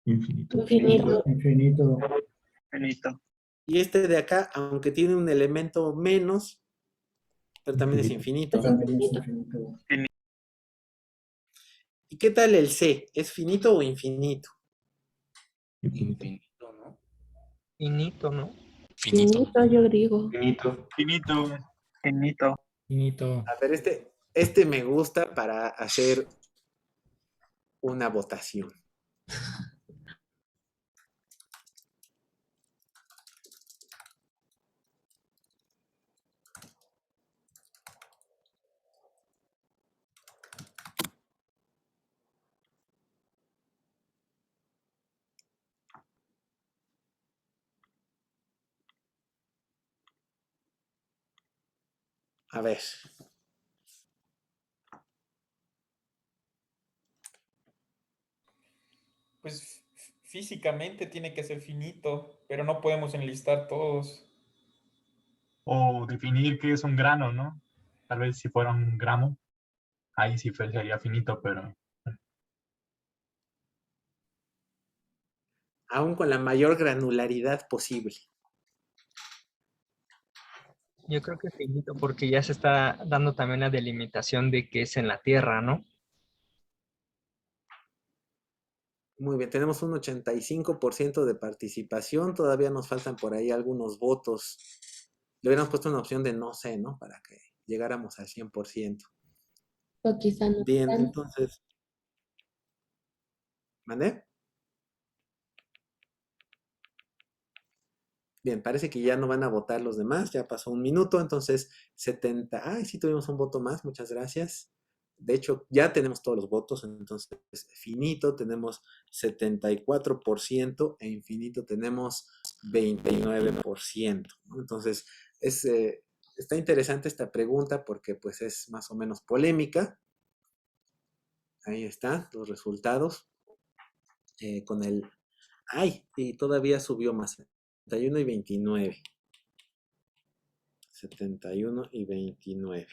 Infinito. Infinito. Infinito. Finito. Y este de acá, aunque tiene un elemento menos, pero también es infinito. También es infinito. ¿Y qué tal el C? ¿Es finito o infinito? Infinito. Finito, ¿no? Finito, ¿no? Finito, yo digo. Finito. Finito. Finito. Finito. A ver, este me gusta para hacer una votación. A ver. Pues físicamente tiene que ser finito, pero no podemos enlistar todos. O definir qué es un grano, ¿no? Tal vez si fuera un gramo, ahí sí sería finito, pero Aún con la mayor granularidad posible. Yo creo que finito porque ya se está dando también la delimitación de que es en la Tierra, ¿no? Muy bien, tenemos un 85% de participación. Todavía nos faltan por ahí algunos votos. Le hubiéramos puesto una opción de no sé, ¿no? Para que llegáramos al 100%. O quizá no Bien, tanto. entonces. ¿Mandé? Bien, parece que ya no van a votar los demás. Ya pasó un minuto, entonces 70. Ay, sí tuvimos un voto más, muchas gracias. De hecho, ya tenemos todos los votos, entonces finito tenemos 74% e infinito tenemos 29%, ¿no? Entonces, está interesante esta pregunta porque pues es más o menos polémica. Ahí están los resultados. Con el... ¡Ay! Y todavía subió más. 71 y 29. 71 y 29.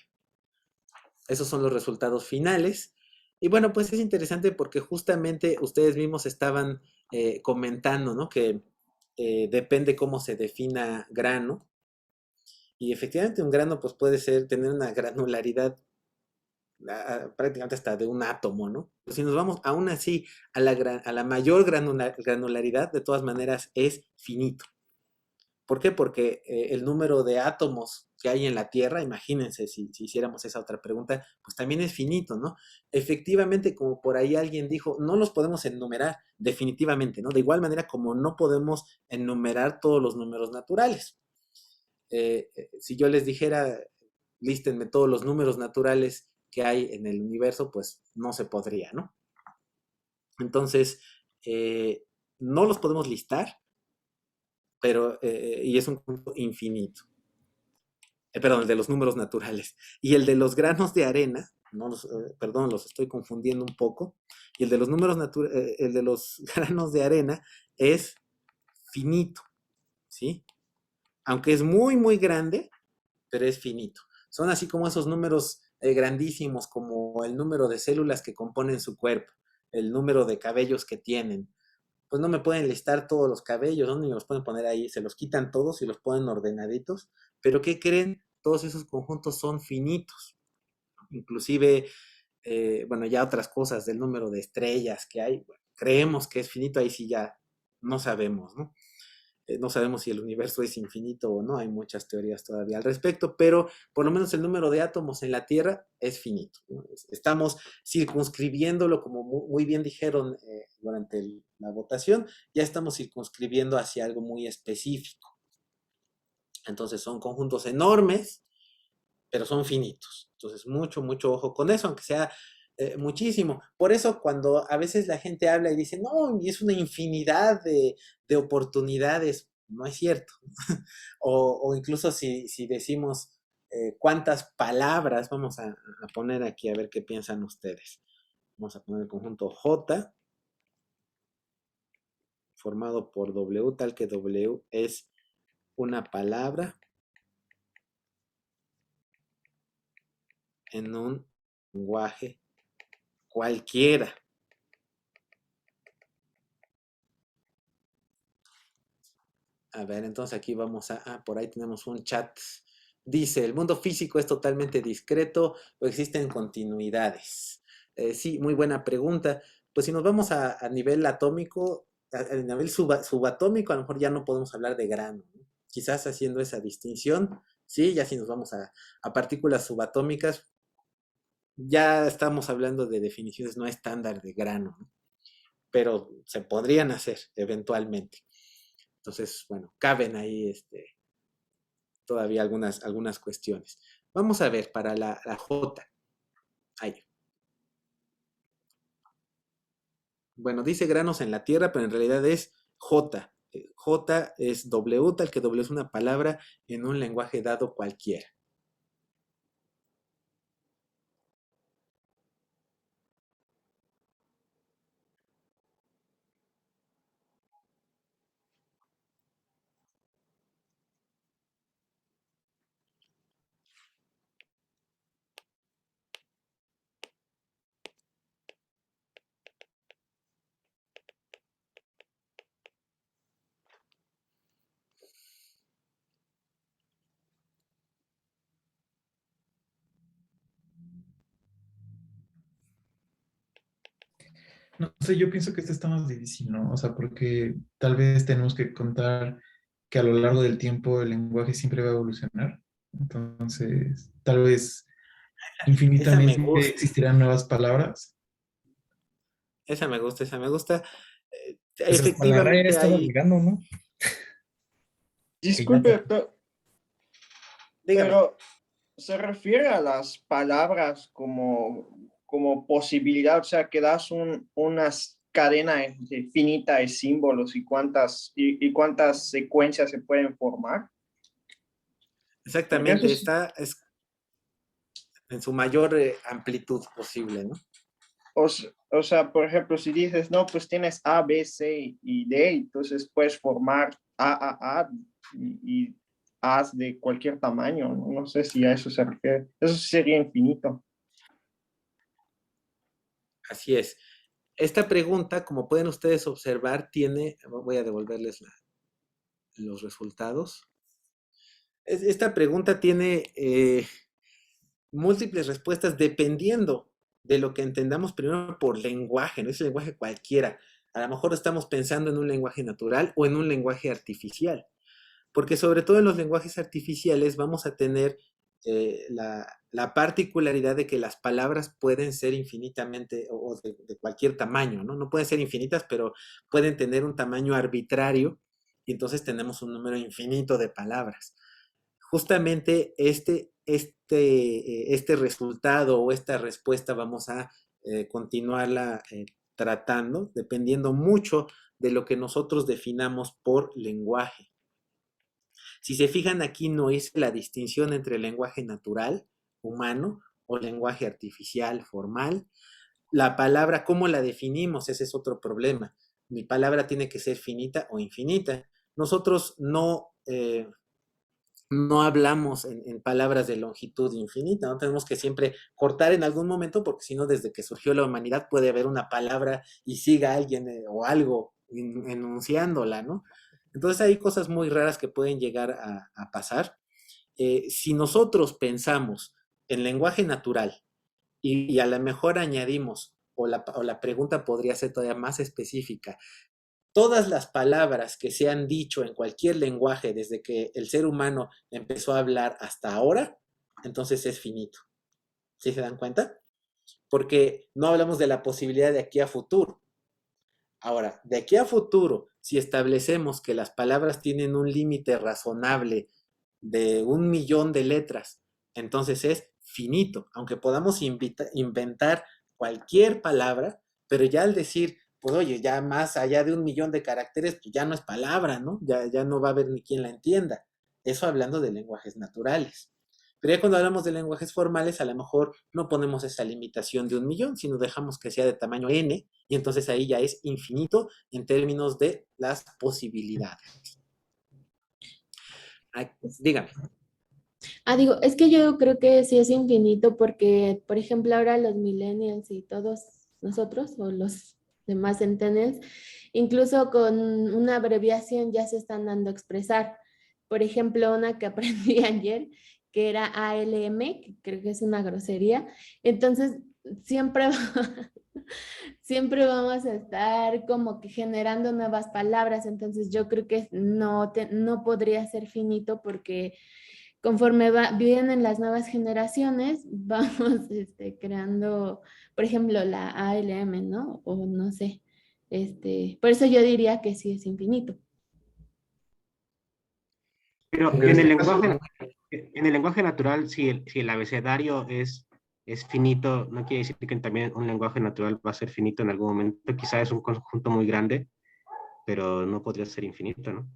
Esos son los resultados finales. Y bueno, pues es interesante porque justamente ustedes mismos estaban comentando, ¿no? Que depende cómo se defina grano. Y efectivamente un grano pues puede tener una granularidad prácticamente hasta de un átomo, ¿no? Si nos vamos aún así a la mayor granularidad, de todas maneras es finito. ¿Por qué? Porque el número de átomos que hay en la Tierra, imagínense si hiciéramos esa otra pregunta, pues también es finito, ¿no? Efectivamente, como por ahí alguien dijo, no los podemos enumerar definitivamente, ¿no? De igual manera como no podemos enumerar todos los números naturales. Si yo les dijera, lístenme todos los números naturales que hay en el universo, pues no se podría, ¿no? Entonces, no los podemos listar, pero, y es un conjunto infinito. Perdón, el de los números naturales. Y el de los granos de arena, perdón, los estoy confundiendo un poco, y el de los el de los granos de arena es finito, ¿sí? Aunque es muy, muy grande, pero es finito. Son así como esos números grandísimos, como el número de células que componen su cuerpo, el número de cabellos que tienen. Pues no me pueden listar todos los cabellos, ¿no? Ni me los pueden poner ahí, se los quitan todos y los ponen ordenaditos. Pero ¿qué creen? Todos esos conjuntos son finitos. Inclusive, bueno, ya otras cosas del número de estrellas que hay, bueno, creemos que es finito, ahí sí ya no sabemos, ¿no? No sabemos si el universo es infinito o no, hay muchas teorías todavía al respecto, pero por lo menos el número de átomos en la Tierra es finito, ¿no? Estamos circunscribiéndolo, como muy bien dijeron durante la votación, ya estamos circunscribiendo hacia algo muy específico. Entonces son conjuntos enormes, pero son finitos. Entonces mucho, mucho ojo con eso, aunque sea muchísimo. Por eso cuando a veces la gente habla y dice, no, y es una infinidad de oportunidades, no es cierto. o incluso si decimos cuántas palabras, vamos a poner aquí a ver qué piensan ustedes. Vamos a poner el conjunto J, formado por W, tal que W es una palabra en un lenguaje cualquiera. A ver, entonces aquí vamos por ahí tenemos un chat. Dice, ¿el mundo físico es totalmente discreto o existen continuidades? Sí, muy buena pregunta. Pues si nos vamos a nivel atómico, a nivel subatómico, a lo mejor ya no podemos hablar de grano, ¿no? Quizás haciendo esa distinción, sí, ya si nos vamos a partículas subatómicas, ya estamos hablando de definiciones no estándar de grano, ¿no? Pero se podrían hacer eventualmente. Entonces, bueno, caben ahí todavía algunas cuestiones. Vamos a ver para la J. Ahí. Bueno, dice granos en la tierra, pero en realidad es J. J es W, tal que W es una palabra en un lenguaje dado cualquiera. No sé, yo pienso que esto está más difícil, ¿no? O sea, porque tal vez tenemos que contar que a lo largo del tiempo el lenguaje siempre va a evolucionar. Entonces, tal vez Esa me infinitamente gusta, existirán nuevas palabras. esa me gusta, esa me gusta. Pues hasta la RAE Efectivamente estaba hay, llegando, ¿no? Que ya Disculpe, te- dígame, pero se refiere a las palabras como posibilidad, o sea, que das una cadena finita de símbolos y cuántas secuencias se pueden formar. Porque eso exactamente, es, esta es en su mayor amplitud posible, ¿no? o sea, por ejemplo, si dices, no, pues tienes A, B, C y D, entonces puedes formar A y A's de cualquier tamaño, ¿no? No sé si a eso se refiere. Eso sí sería infinito. Así es. Esta pregunta, como pueden ustedes observar, tiene, voy a devolverles los resultados. Esta pregunta tiene múltiples respuestas dependiendo de lo que entendamos primero por lenguaje, no es el lenguaje cualquiera. A lo mejor estamos pensando en un lenguaje natural o en un lenguaje artificial, porque sobre todo en los lenguajes artificiales vamos a tener la particularidad de que las palabras pueden ser infinitamente o de cualquier tamaño, ¿no? No pueden ser infinitas, pero pueden tener un tamaño arbitrario y entonces tenemos un número infinito de palabras. Justamente este resultado o esta respuesta vamos a continuarla tratando, dependiendo mucho de lo que nosotros definamos por lenguaje. Si se fijan aquí no hice la distinción entre lenguaje natural, humano, o lenguaje artificial, formal. La palabra, ¿cómo la definimos? Ese es otro problema. Mi palabra tiene que ser finita o infinita. Nosotros no hablamos en palabras de longitud infinita, no tenemos que siempre cortar en algún momento, porque si no, desde que surgió la humanidad puede haber una palabra y siga alguien o algo enunciándola, ¿no? Entonces hay cosas muy raras que pueden llegar a pasar. Si nosotros pensamos en lenguaje natural y a lo mejor añadimos, o la pregunta podría ser todavía más específica, todas las palabras que se han dicho en cualquier lenguaje desde que el ser humano empezó a hablar hasta ahora, entonces es finito. ¿Sí se dan cuenta? Porque no hablamos de la posibilidad de aquí a futuro. Ahora, de aquí a futuro, si establecemos que las palabras tienen un límite razonable de 1 millón de letras, entonces es finito, aunque podamos inventar cualquier palabra, pero ya al decir, pues oye, ya más allá de 1 millón de caracteres, pues ya no es palabra, ¿no? Ya no va a haber ni quien la entienda. Eso hablando de lenguajes naturales. Pero ya cuando hablamos de lenguajes formales, a lo mejor no ponemos esa limitación de 1 millón, sino dejamos que sea de tamaño n, y entonces ahí ya es infinito en términos de las posibilidades. Ay, dígame. Digo, es que yo creo que sí es infinito porque, por ejemplo, ahora los millennials y todos nosotros o los demás centennials, incluso con una abreviación ya se están dando a expresar. Por ejemplo, una que aprendí ayer, que era ALM, que creo que es una grosería. Entonces, siempre, siempre vamos a estar como que generando nuevas palabras. Entonces, yo creo que no podría ser finito porque conforme vienen las nuevas generaciones, vamos creando, por ejemplo, la ALM, ¿no? O no sé. Por eso yo diría que sí es infinito. Pero Aunque en este caso, en el lenguaje natural, si el abecedario es finito, no quiere decir que también un lenguaje natural va a ser finito en algún momento. Quizá es un conjunto muy grande, pero no podría ser infinito, ¿no?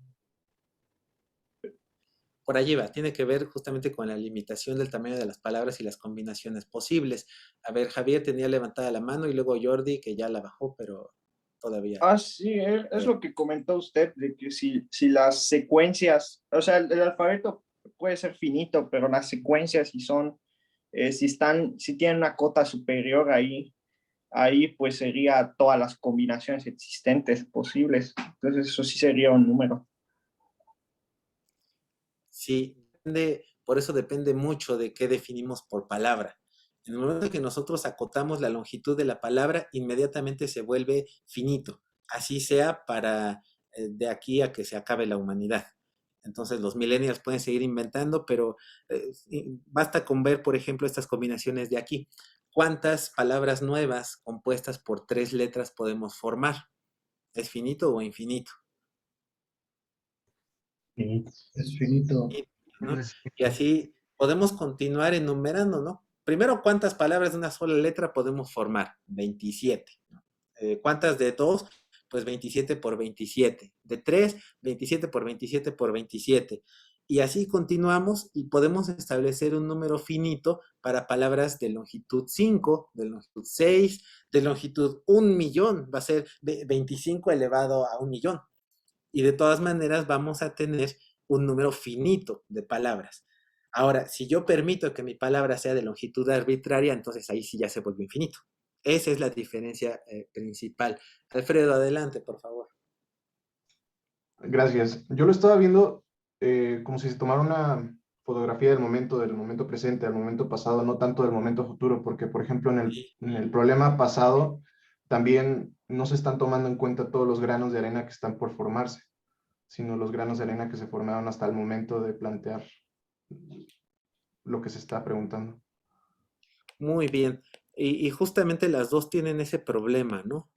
Por allí va, tiene que ver justamente con la limitación del tamaño de las palabras y las combinaciones posibles. A ver, Javier tenía levantada la mano y luego Jordi, que ya la bajó, pero todavía. Sí, es lo que comentó usted, de que si las secuencias, o sea, el alfabeto puede ser finito, pero las secuencias si tienen una cota superior ahí pues sería todas las combinaciones existentes posibles. Entonces eso sí sería un número. Sí, por eso depende mucho de qué definimos por palabra. En el momento que nosotros acotamos la longitud de la palabra, inmediatamente se vuelve finito. Así sea para de aquí a que se acabe la humanidad. Entonces los millennials pueden seguir inventando, pero basta con ver, por ejemplo, estas combinaciones de aquí. ¿Cuántas palabras nuevas compuestas por 3 letras podemos formar? ¿Es finito o infinito? Es finito. ¿No? Y así podemos continuar enumerando, ¿no? Primero, ¿cuántas palabras de una sola letra podemos formar? 27. ¿No? ¿Cuántas de 2? Pues 27 por 27. De 3, 27 por 27 por 27. Y así continuamos y podemos establecer un número finito para palabras de longitud 5, de longitud 6, de longitud 1.000.000. Va a ser 25 elevado a 1.000.000. Y de todas maneras vamos a tener un número finito de palabras. Ahora, si yo permito que mi palabra sea de longitud arbitraria, entonces ahí sí ya se vuelve infinito. Esa es la diferencia principal. Alfredo, adelante, por favor. Gracias. Yo lo estaba viendo como si se tomara una fotografía del momento presente, al momento pasado, no tanto del momento futuro, porque, por ejemplo, en el problema pasado también no se están tomando en cuenta todos los granos de arena que están por formarse, sino los granos de arena que se formaron hasta el momento de plantear lo que se está preguntando. Muy bien. Y justamente las dos tienen ese problema, ¿no?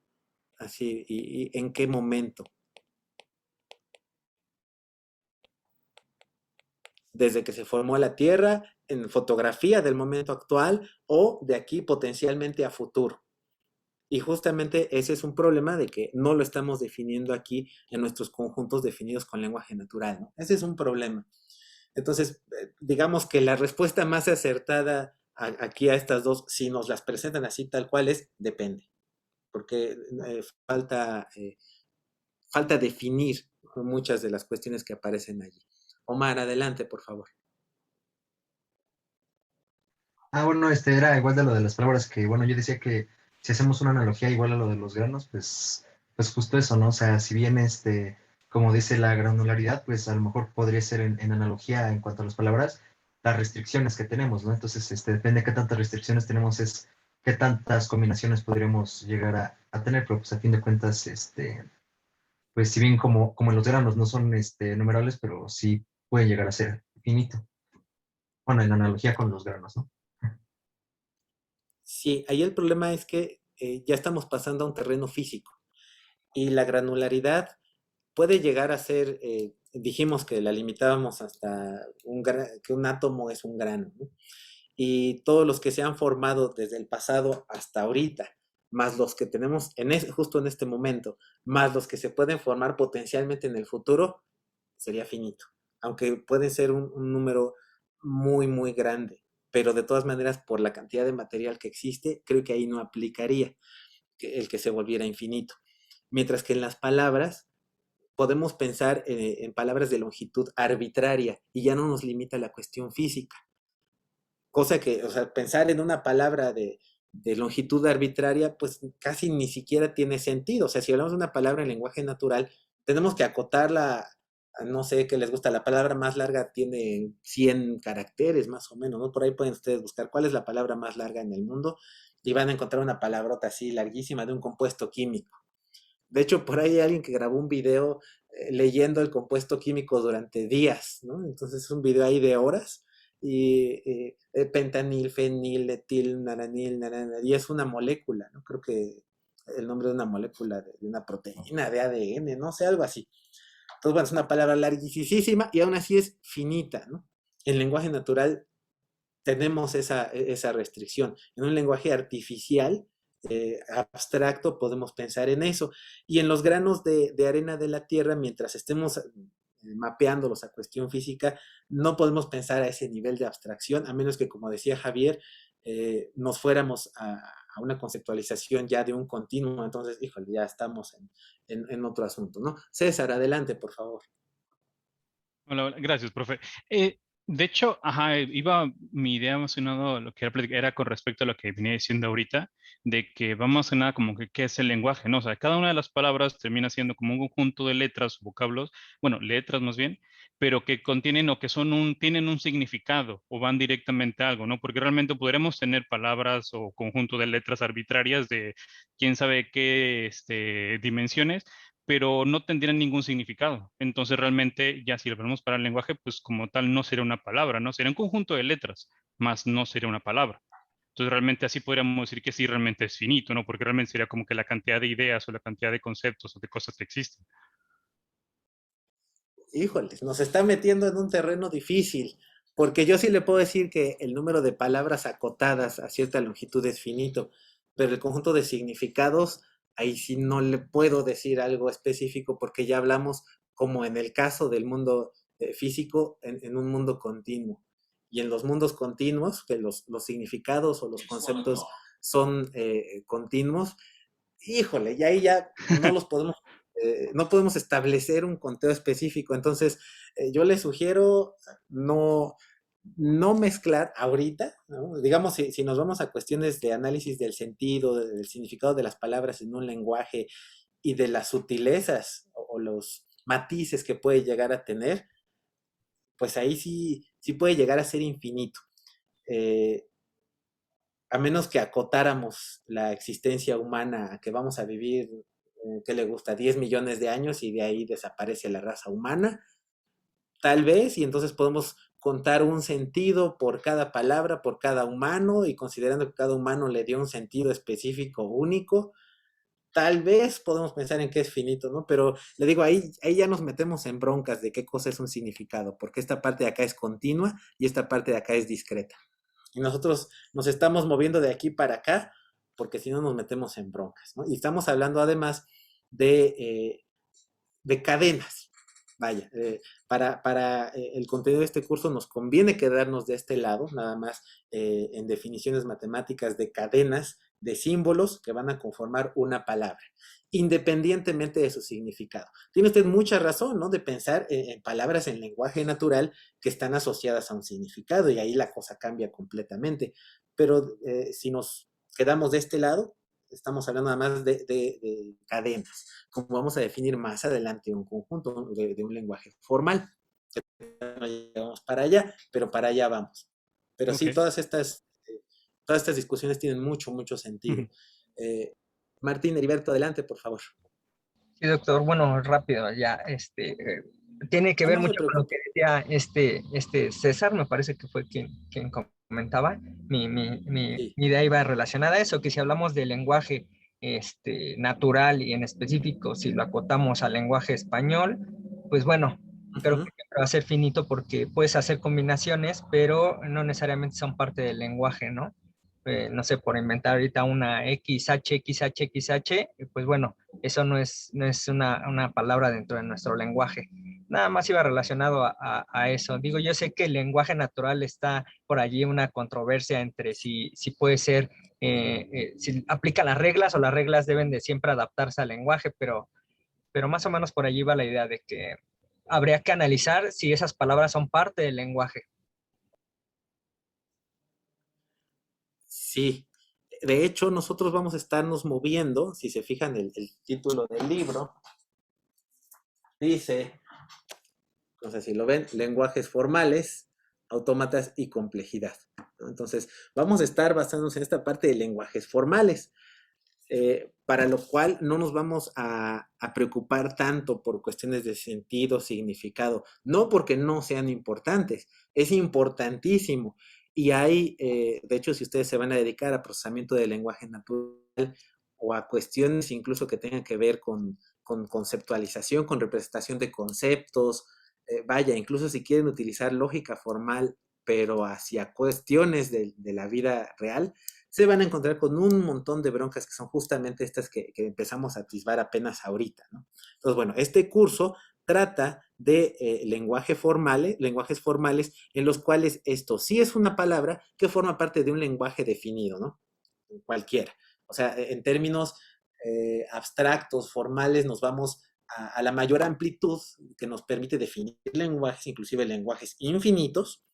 Así, ¿y en qué momento? Desde que se formó la Tierra, en fotografía del momento actual o de aquí potencialmente a futuro. Y justamente ese es un problema de que no lo estamos definiendo aquí en nuestros conjuntos definidos con lenguaje natural, ¿no? Ese es un problema. Entonces, digamos que la respuesta más acertada aquí a estas dos, si nos las presentan así tal cual es, depende. Porque falta definir muchas de las cuestiones que aparecen allí. Omar, adelante, por favor. Bueno, era igual de lo de las palabras que, bueno, yo decía que si hacemos una analogía igual a lo de los granos, pues justo eso, ¿no? O sea, si bien como dice la granularidad, pues a lo mejor podría ser en analogía en cuanto a las palabras, las restricciones que tenemos, ¿no? Entonces, depende de qué tantas restricciones tenemos, es qué tantas combinaciones podríamos llegar a tener, pero pues a fin de cuentas, pues si bien como en los granos no son numerables, pero sí pueden llegar a ser infinito. Bueno, en analogía con los granos, ¿no? Sí, ahí el problema es que ya estamos pasando a un terreno físico y la granularidad puede llegar a ser, dijimos que la limitábamos hasta que un átomo es un grano, ¿no? Y todos los que se han formado desde el pasado hasta ahorita, más los que tenemos justo en este momento, más los que se pueden formar potencialmente en el futuro, sería finito, aunque puede ser un número muy, muy grande, pero de todas maneras, por la cantidad de material que existe, creo que ahí no aplicaría el que se volviera infinito. Mientras que en las palabras, podemos pensar en palabras de longitud arbitraria y ya no nos limita la cuestión física. Cosa que, o sea, pensar en una palabra de longitud arbitraria, pues casi ni siquiera tiene sentido. O sea, si hablamos de una palabra en lenguaje natural, tenemos que acotarla, no sé qué les gusta, la palabra más larga tiene 100 caracteres más o menos, ¿no? Por ahí pueden ustedes buscar cuál es la palabra más larga en el mundo y van a encontrar una palabrota así larguísima de un compuesto químico. De hecho, por ahí hay alguien que grabó un video leyendo el compuesto químico durante días, ¿no? Entonces es un video ahí de horas y pentanil, fenil, etil, naranil, y es una molécula, ¿no? Creo que el nombre de una molécula de una proteína, de ADN, no sé, algo así. Entonces, bueno, es una palabra larguísima y aún así es finita, ¿no? En lenguaje natural tenemos esa restricción. En un lenguaje artificial, abstracto, podemos pensar en eso. Y en los granos de arena de la Tierra, mientras estemos mapeándolos a cuestión física, no podemos pensar a ese nivel de abstracción, a menos que, como decía Javier, nos fuéramos a una conceptualización ya de un continuo. Entonces, híjole, ya estamos en otro asunto, ¿no? César, adelante, por favor. Hola, gracias, profe. De hecho, ajá, mi idea más o menos lo que era con respecto a lo que venía diciendo ahorita, de que vamos a nada como que qué es el lenguaje, ¿no? O sea, cada una de las palabras termina siendo como un conjunto de letras o vocablos, bueno, letras más bien, pero que contienen o que tienen un significado o van directamente a algo, ¿no? Porque realmente podremos tener palabras o conjunto de letras arbitrarias de quién sabe qué dimensiones, pero no tendrían ningún significado. Entonces realmente ya si lo vemos para el lenguaje, pues como tal no sería una palabra, ¿no? Sería un conjunto de letras, más no sería una palabra. Entonces realmente así podríamos decir que sí realmente es finito, ¿no? Porque realmente sería como que la cantidad de ideas o la cantidad de conceptos o de cosas que existen. Híjoles, nos está metiendo en un terreno difícil, porque yo sí le puedo decir que el número de palabras acotadas a cierta longitud es finito, pero el conjunto de significados, ahí sí no le puedo decir algo específico porque ya hablamos, como en el caso del mundo físico, en un mundo continuo. Y en los mundos continuos, que los significados o los conceptos son continuos, híjole, y ahí ya no los podemos, no podemos establecer un conteo específico. Entonces, yo les sugiero no mezclar ahorita, ¿no? Digamos, si nos vamos a cuestiones de análisis del sentido, del significado de las palabras en un lenguaje y de las sutilezas o los matices que puede llegar a tener, pues ahí sí puede llegar a ser infinito. Eh, a menos que acotáramos la existencia humana a que vamos a vivir, ¿qué le gusta? 10 millones de años y de ahí desaparece la raza humana, tal vez, y entonces podemos contar un sentido por cada palabra, por cada humano, y considerando que cada humano le dio un sentido específico único, tal vez podemos pensar en que es finito, ¿no? Pero le digo, ahí ya nos metemos en broncas de qué cosa es un significado, porque esta parte de acá es continua y esta parte de acá es discreta. Y nosotros nos estamos moviendo de aquí para acá, porque si no nos metemos en broncas, ¿no? Y estamos hablando además de cadenas. Vaya, para el contenido de este curso nos conviene quedarnos de este lado, nada más en definiciones matemáticas de cadenas de símbolos que van a conformar una palabra, independientemente de su significado. Tiene usted mucha razón, ¿no? De pensar en palabras en lenguaje natural que están asociadas a un significado y ahí la cosa cambia completamente. Pero si nos quedamos de este lado, estamos hablando nada más de cadenas, como vamos a definir más adelante un conjunto de un lenguaje formal. No llegamos para allá, pero para allá vamos. Pero sí, Ok. todas estas discusiones tienen mucho sentido. Martín Heriberto, adelante, por favor. Sí, doctor. Bueno, rápido, ya, tiene que No, ver no se mucho con lo preocupe. que decía César, me parece que fue quien comentaba. Sí. Mi idea iba relacionada a eso, que si hablamos de lenguaje natural y en específico, si lo acotamos al lenguaje español, pues bueno, creo que siempre va a ser finito porque puedes hacer combinaciones, pero no necesariamente son parte del lenguaje, ¿no? No sé, por inventar ahorita una XH, pues bueno, eso no es una palabra dentro de nuestro lenguaje. Nada más iba relacionado a eso. Digo, yo sé que el lenguaje natural está por allí una controversia entre si puede ser, si aplica las reglas o las reglas deben de siempre adaptarse al lenguaje, pero más o menos por allí va la idea de que habría que analizar si esas palabras son parte del lenguaje. Sí. De hecho, nosotros vamos a estarnos moviendo, si se fijan el título del libro, dice, no sé si lo ven, lenguajes formales, autómatas y complejidad, ¿no? Entonces, vamos a estar basándonos en esta parte de lenguajes formales, para lo cual no nos vamos a preocupar tanto por cuestiones de sentido, significado, no porque no sean importantes, es importantísimo. Y hay, de hecho, si ustedes se van a dedicar a procesamiento de lenguaje natural o a cuestiones incluso que tengan que ver con conceptualización, con representación de conceptos, vaya, incluso si quieren utilizar lógica formal, pero hacia cuestiones de la vida real, se van a encontrar con un montón de broncas que son justamente estas que empezamos a atisbar apenas ahorita, ¿no? Entonces, bueno, este curso trata de lenguajes formales en los cuales esto sí es una palabra que forma parte de un lenguaje definido, ¿no? Cualquiera. O sea, en términos abstractos, formales, nos vamos a la mayor amplitud que nos permite definir lenguajes, inclusive lenguajes infinitos,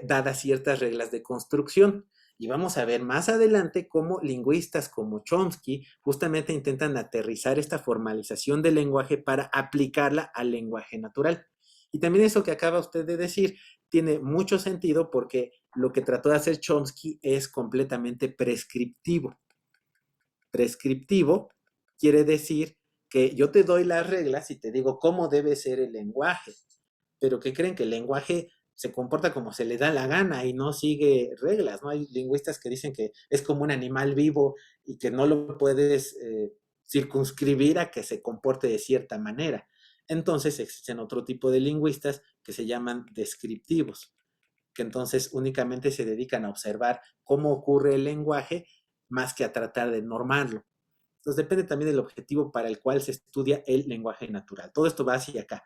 dadas ciertas reglas de construcción. Y vamos a ver más adelante cómo lingüistas como Chomsky justamente intentan aterrizar esta formalización del lenguaje para aplicarla al lenguaje natural. Y también eso que acaba usted de decir tiene mucho sentido porque lo que trató de hacer Chomsky es completamente prescriptivo. Prescriptivo quiere decir que yo te doy las reglas y te digo cómo debe ser el lenguaje, pero ¿qué creen? Que el lenguaje se comporta como se le da la gana y no sigue reglas, ¿no? Hay lingüistas que dicen que es como un animal vivo y que no lo puedes circunscribir a que se comporte de cierta manera. Entonces existen otro tipo de lingüistas que se llaman descriptivos, que entonces únicamente se dedican a observar cómo ocurre el lenguaje más que a tratar de normarlo. Entonces depende también del objetivo para el cual se estudia el lenguaje natural. Todo esto va hacia acá.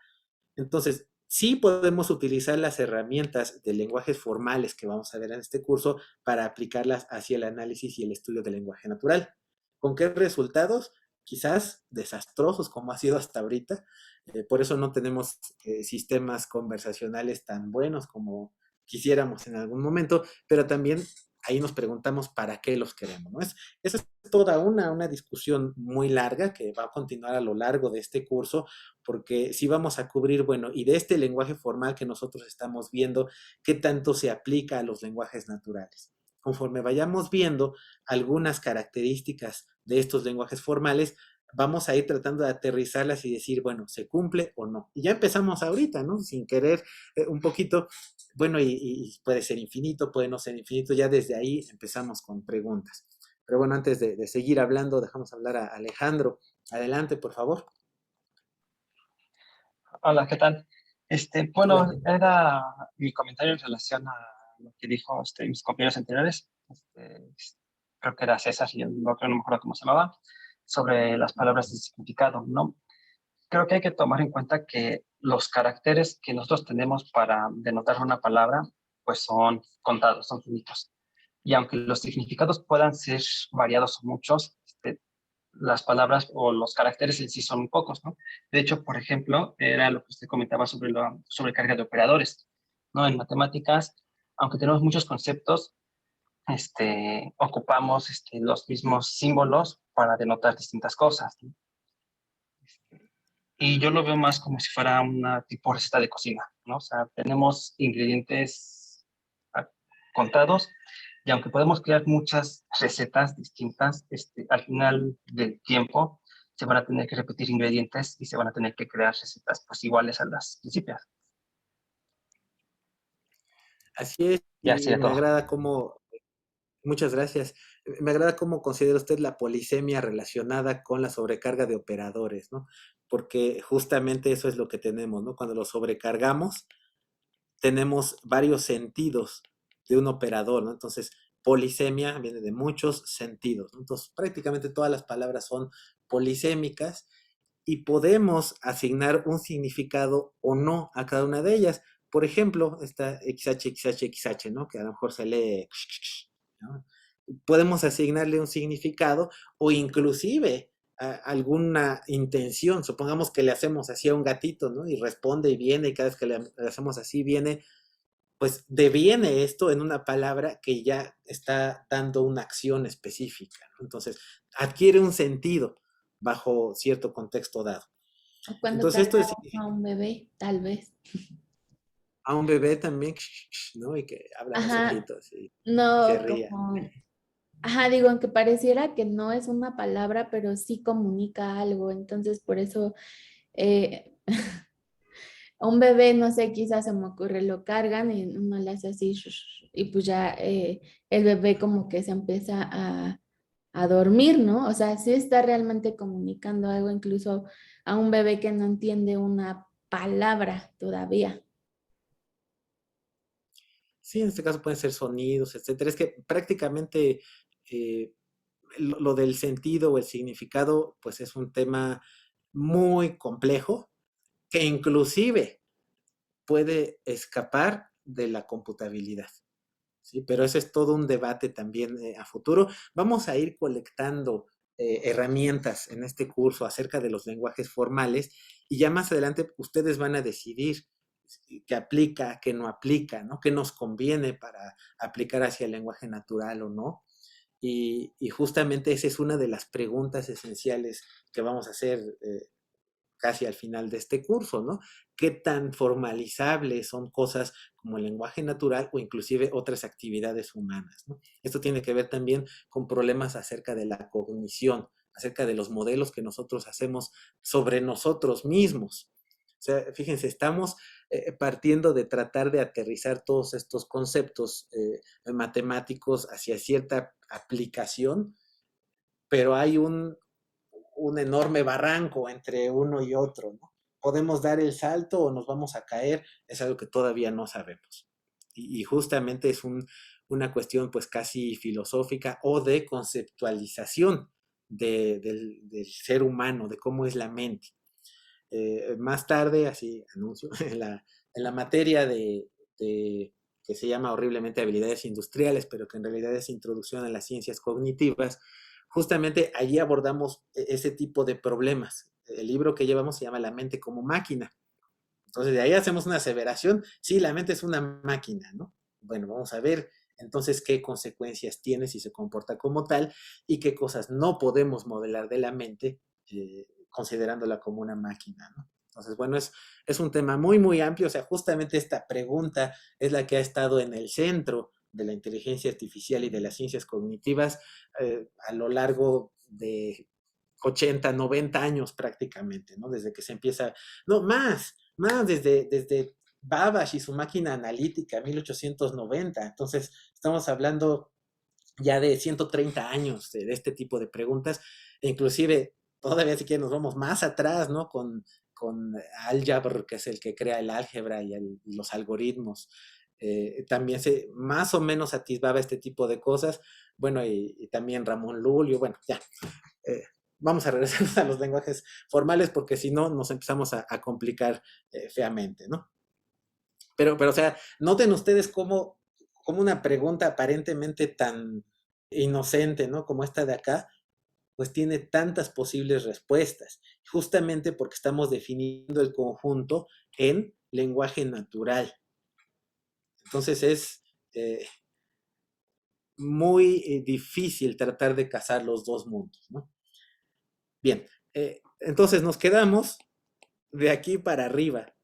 Entonces, sí podemos utilizar las herramientas de lenguajes formales que vamos a ver en este curso para aplicarlas hacia el análisis y el estudio del lenguaje natural. ¿Con qué resultados? Quizás desastrosos como ha sido hasta ahorita. Por eso no tenemos sistemas conversacionales tan buenos como quisiéramos en algún momento, pero también ahí nos preguntamos para qué los queremos, ¿no? Esa es toda una discusión muy larga que va a continuar a lo largo de este curso, porque sí vamos a cubrir, bueno, y de este lenguaje formal que nosotros estamos viendo, qué tanto se aplica a los lenguajes naturales. Conforme vayamos viendo algunas características de estos lenguajes formales, vamos a ir tratando de aterrizarlas y decir, bueno, ¿se cumple o no? Y ya empezamos ahorita, ¿no? Sin querer un poquito, bueno, y puede ser infinito, puede no ser infinito, ya desde ahí empezamos con preguntas. Pero bueno, antes de seguir hablando, dejamos hablar a Alejandro. Adelante, por favor. Hola, ¿qué tal? Bueno, era mi comentario en relación a lo que dijo mis compañeros anteriores. Creo que era César y el otro no me acuerdo cómo se llamaba, sobre las palabras de significado, ¿no? Creo que hay que tomar en cuenta que los caracteres que nosotros tenemos para denotar una palabra, pues son contados, son finitos. Y aunque los significados puedan ser variados o muchos, las palabras o los caracteres en sí son muy pocos, ¿no? De hecho, por ejemplo, era lo que usted comentaba sobre carga de operadores, ¿no? En matemáticas, aunque tenemos muchos conceptos, ocupamos los mismos símbolos para denotar distintas cosas, ¿no? Y yo lo veo más como si fuera una tipo receta de cocina, ¿no? O sea, tenemos ingredientes contados y aunque podemos crear muchas recetas distintas, al final del tiempo se van a tener que repetir ingredientes y se van a tener que crear recetas pues iguales a las principios. Así es, Y así y me agrada cómo, muchas gracias, me agrada cómo considera usted la polisemia relacionada con la sobrecarga de operadores, ¿no? Porque justamente eso es lo que tenemos, ¿no? Cuando lo sobrecargamos, tenemos varios sentidos de un operador, ¿no? Entonces, polisemia viene de muchos sentidos, ¿no? Entonces, prácticamente todas las palabras son polisémicas y podemos asignar un significado o no a cada una de ellas. Por ejemplo, esta XH, ¿no? Que a lo mejor se lee, ¿no? Podemos asignarle un significado o inclusive alguna intención. Supongamos que le hacemos así a un gatito, ¿no? Y responde y viene, y cada vez que le hacemos así viene, pues deviene esto en una palabra que ya está dando una acción específica, ¿no? Entonces, adquiere un sentido bajo cierto contexto dado. O cuando Entonces, esto es a un bebé, tal vez. a un bebé también, ¿no? Y que abra los Ajá, ojitos y no, se ría. como, ajá, digo, aunque pareciera que no es una palabra, pero sí comunica algo. Entonces, por eso, eh, a un bebé, no sé, quizás se me ocurre, lo cargan y uno le hace así, y pues ya el bebé como que se empieza a dormir, ¿no? O sea, sí está realmente comunicando algo, incluso a un bebé que no entiende una palabra todavía. Sí, en este caso pueden ser sonidos, etcétera. Es que prácticamente lo del sentido o el significado, pues es un tema muy complejo que inclusive puede escapar de la computabilidad, ¿sí? Pero ese es todo un debate también a futuro. Vamos a ir colectando herramientas en este curso acerca de los lenguajes formales y ya más adelante ustedes van a decidir que aplica, que no aplica, ¿no? ¿Qué nos conviene para aplicar hacia el lenguaje natural o no? Y justamente esa es una de las preguntas esenciales que vamos a hacer casi al final de este curso, ¿no? ¿Qué tan formalizables son cosas como el lenguaje natural o inclusive otras actividades humanas, ¿no? Esto tiene que ver también con problemas acerca de la cognición, acerca de los modelos que nosotros hacemos sobre nosotros mismos. O sea, fíjense, estamos partiendo de tratar de aterrizar todos estos conceptos matemáticos hacia cierta aplicación, pero hay un enorme barranco entre uno y otro, ¿no? ¿Podemos dar el salto o nos vamos a caer? Es algo que todavía no sabemos. Y justamente es una cuestión pues casi filosófica o de conceptualización del ser humano, de cómo es la mente. Más tarde, así anuncio, en la materia que se llama horriblemente habilidades industriales, pero que en realidad es introducción a las ciencias cognitivas, justamente allí abordamos ese tipo de problemas. El libro que llevamos se llama La mente como máquina. Entonces, de ahí hacemos una aseveración. Sí, la mente es una máquina, ¿no? Bueno, vamos a ver entonces qué consecuencias tiene si se comporta como tal y qué cosas no podemos modelar de la mente considerándola como una máquina, ¿no? Entonces, bueno, es un tema muy, muy amplio. O sea, justamente esta pregunta es la que ha estado en el centro de la inteligencia artificial y de las ciencias cognitivas a lo largo de 80, 90 años prácticamente, ¿no? Desde que se empieza, no, más, desde Babbage y su máquina analítica, 1890. Entonces, estamos hablando ya de 130 años de este tipo de preguntas, e inclusive todavía si quieren nos vamos más atrás, ¿no? Con Al-Jabr, que es el que crea el álgebra y los algoritmos. También se más o menos atisbaba este tipo de cosas. Bueno, y también Ramón Lulio, bueno, ya. Vamos a regresar a los lenguajes formales porque si no nos empezamos a complicar feamente, ¿no? Pero, o sea, noten ustedes cómo una pregunta aparentemente tan inocente, ¿no? Como esta de acá, pues tiene tantas posibles respuestas, justamente porque estamos definiendo el conjunto en lenguaje natural. Entonces es muy difícil tratar de casar los dos mundos, ¿no? Bien, entonces nos quedamos de aquí para arriba,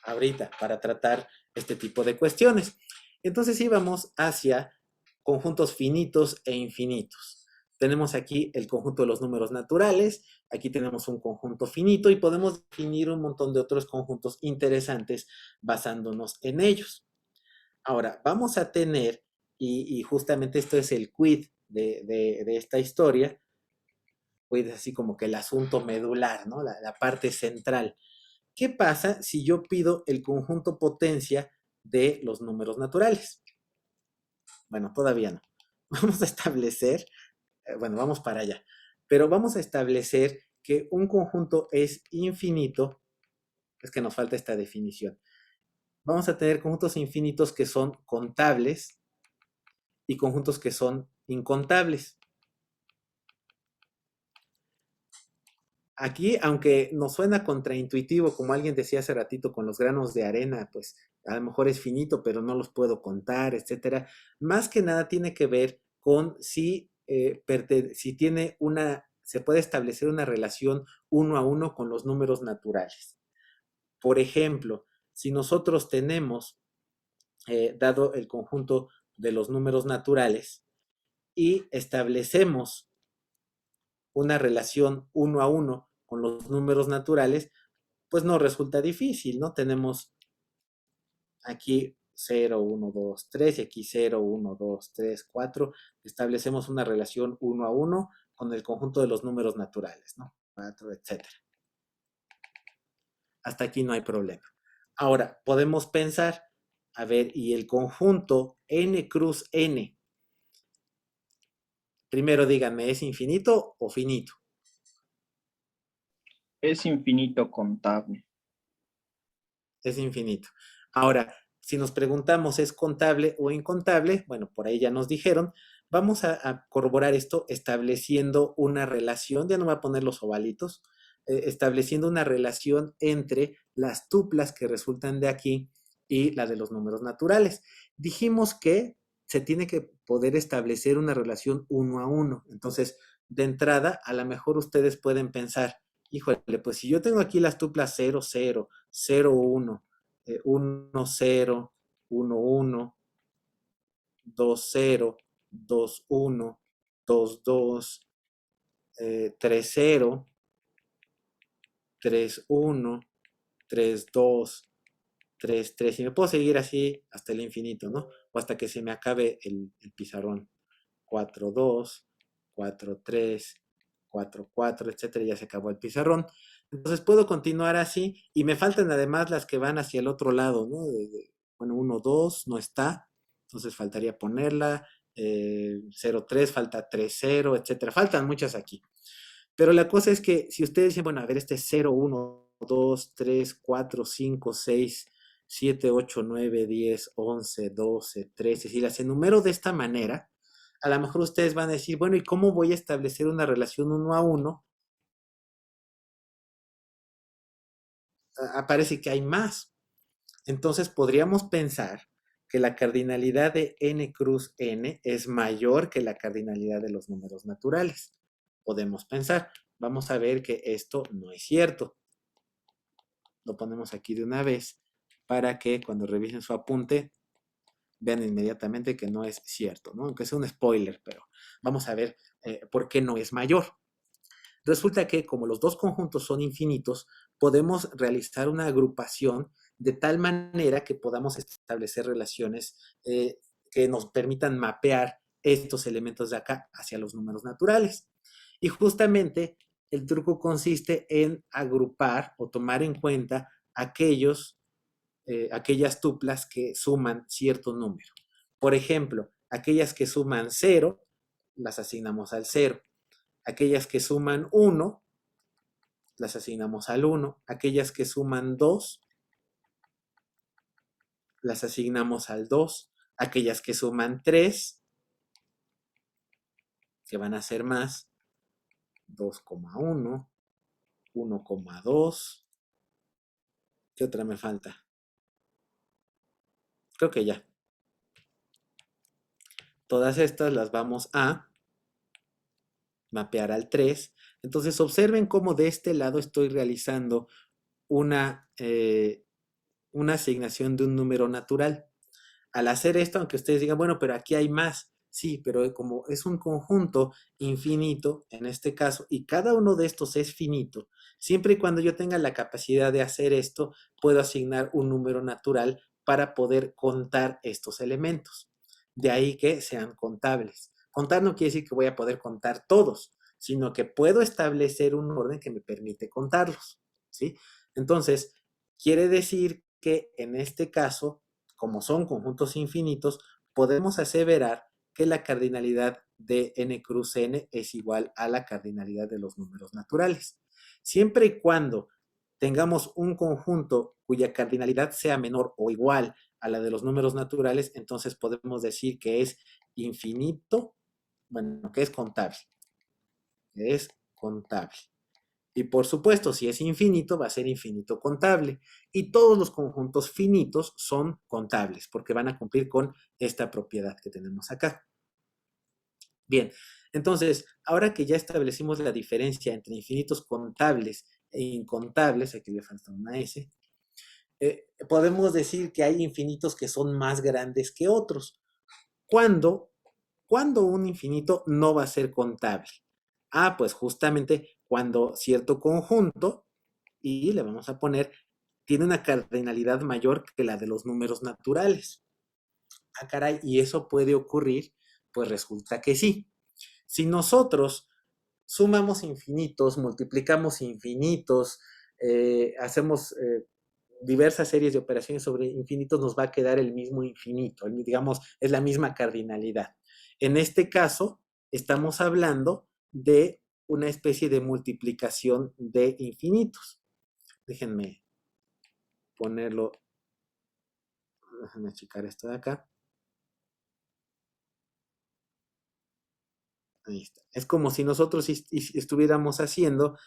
ahorita, para tratar este tipo de cuestiones. Entonces íbamos hacia conjuntos finitos e infinitos. Tenemos aquí el conjunto de los números naturales, aquí tenemos un conjunto finito y podemos definir un montón de otros conjuntos interesantes basándonos en ellos. Ahora, vamos a tener, y justamente esto es el quid de esta historia, quid es así como que el asunto medular, ¿no? La parte central. ¿Qué pasa si yo pido el conjunto potencia de los números naturales? Bueno, todavía no. Vamos a establecer, bueno, vamos para allá, pero vamos a establecer que un conjunto es infinito, es que nos falta esta definición. Vamos a tener conjuntos infinitos que son contables y conjuntos que son incontables. Aquí, aunque nos suena contraintuitivo, como alguien decía hace ratito, con los granos de arena, pues a lo mejor es finito, pero no los puedo contar, etcétera. Más que nada tiene que ver con si tiene se puede establecer una relación 1 a 1 con los números naturales. Por ejemplo, si nosotros tenemos, dado el conjunto de los números naturales, y establecemos una relación 1 a 1 con los números naturales, pues no resulta difícil, ¿no? Tenemos aquí 0, 1, 2, 3 y aquí 0, 1, 2, 3, 4. Establecemos una relación 1 a 1 con el conjunto de los números naturales, ¿no? 4, etcétera. Hasta aquí no hay problema. Ahora, podemos pensar, a ver, y el conjunto n cruz n, primero díganme, ¿es infinito o finito? Es infinito contable. Es infinito. Ahora, si nos preguntamos, ¿es contable o incontable? Bueno, por ahí ya nos dijeron. Vamos a corroborar esto estableciendo una relación, ya no voy a poner los ovalitos, estableciendo una relación entre las tuplas que resultan de aquí y la de los números naturales. Dijimos que se tiene que poder establecer una relación 1 a 1. Entonces, de entrada, a lo mejor ustedes pueden pensar, híjole, pues si yo tengo aquí las tuplas 0, 0, 0, 1, 1, 0, 1, 1, 2, 0, 2, 1, 2, 2, 3, 0, 3, 1, 3, 2, 3, 3, y me puedo seguir así hasta el infinito, ¿no? O hasta que se me acabe el pizarrón. 4, 2, 4, 3, 4, 4, etcétera, ya se acabó el pizarrón. Entonces puedo continuar así y me faltan además las que van hacia el otro lado, ¿no? Bueno, 1, 2 no está, entonces faltaría ponerla, 0, 3, falta 3, 0, etcétera. Faltan muchas aquí. Pero la cosa es que si ustedes dicen, bueno, a ver, este es 0, 1, 2, 3, 4, 5, 6, 7, 8, 9, 10, 11, 12, 13, si las enumero de esta manera, a lo mejor ustedes van a decir, bueno, ¿y cómo voy a establecer una relación 1 a 1? Aparece que hay más. Entonces podríamos pensar que la cardinalidad de n cruz n es mayor que la cardinalidad de los números naturales. Podemos pensar. Vamos a ver que esto no es cierto. Lo ponemos aquí de una vez para que cuando revisen su apunte vean inmediatamente que no es cierto, ¿no? Aunque sea un spoiler, pero vamos a ver por qué no es mayor. Resulta que como los dos conjuntos son infinitos, podemos realizar una agrupación de tal manera que podamos establecer relaciones que nos permitan mapear estos elementos de acá hacia los números naturales. Y justamente el truco consiste en agrupar o tomar en cuenta aquellas tuplas que suman cierto número. Por ejemplo, aquellas que suman 0, las asignamos al 0. Aquellas que suman 1, las asignamos al 1. Aquellas que suman 2, las asignamos al 2. Aquellas que suman 3, que van a ser más, 2,1, 1,2. ¿Qué otra me falta? Creo que ya. Todas estas las vamos a mapear al 3. Entonces observen cómo de este lado estoy realizando una asignación de un número natural. Al hacer esto, aunque ustedes digan, bueno, pero aquí hay más. Sí, pero como es un conjunto infinito, en este caso, y cada uno de estos es finito, siempre y cuando yo tenga la capacidad de hacer esto, puedo asignar un número natural para poder contar estos elementos. De ahí que sean contables. Contar no quiere decir que voy a poder contar todos, sino que puedo establecer un orden que me permite contarlos, ¿sí? Entonces, quiere decir que en este caso, como son conjuntos infinitos, podemos aseverar que la cardinalidad de n cruz n es igual a la cardinalidad de los números naturales. Siempre y cuando tengamos un conjunto cuya cardinalidad sea menor o igual a la de los números naturales, entonces podemos decir que es infinito, bueno, que es contable. Que es contable. Y por supuesto, si es infinito, va a ser infinito contable. Y todos los conjuntos finitos son contables, porque van a cumplir con esta propiedad que tenemos acá. Bien, entonces, ahora que ya establecimos la diferencia entre infinitos contables e incontables, aquí le falta una S, podemos decir que hay infinitos que son más grandes que otros. ¿Cuándo un infinito no va a ser contable? Pues justamente cuando cierto conjunto, y le vamos a poner, tiene una cardinalidad mayor que la de los números naturales. Caray, ¿y eso puede ocurrir? Pues resulta que sí. Si nosotros sumamos infinitos, multiplicamos infinitos, hacemos diversas series de operaciones sobre infinitos, nos va a quedar el mismo infinito, digamos, es la misma cardinalidad. En este caso, estamos hablando de una especie de multiplicación de infinitos. Déjenme ponerlo, déjenme checar esto de acá. Ahí está. Es como si nosotros estuviéramos haciendo,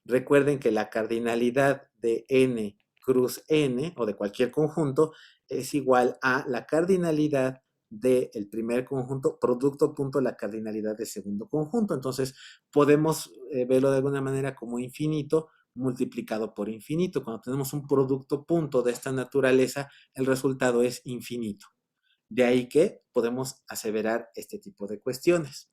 recuerden que la cardinalidad de n cruz n, o de cualquier conjunto, es igual a la cardinalidad del primer conjunto, producto punto la cardinalidad del segundo conjunto. Entonces, podemos verlo de alguna manera como infinito multiplicado por infinito. Cuando tenemos un producto punto de esta naturaleza, el resultado es infinito. De ahí que podemos aseverar este tipo de cuestiones.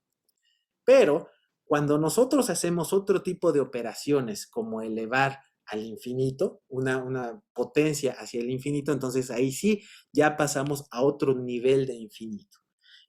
Pero cuando nosotros hacemos otro tipo de operaciones, como elevar al infinito, una potencia hacia el infinito, entonces ahí sí ya pasamos a otro nivel de infinito.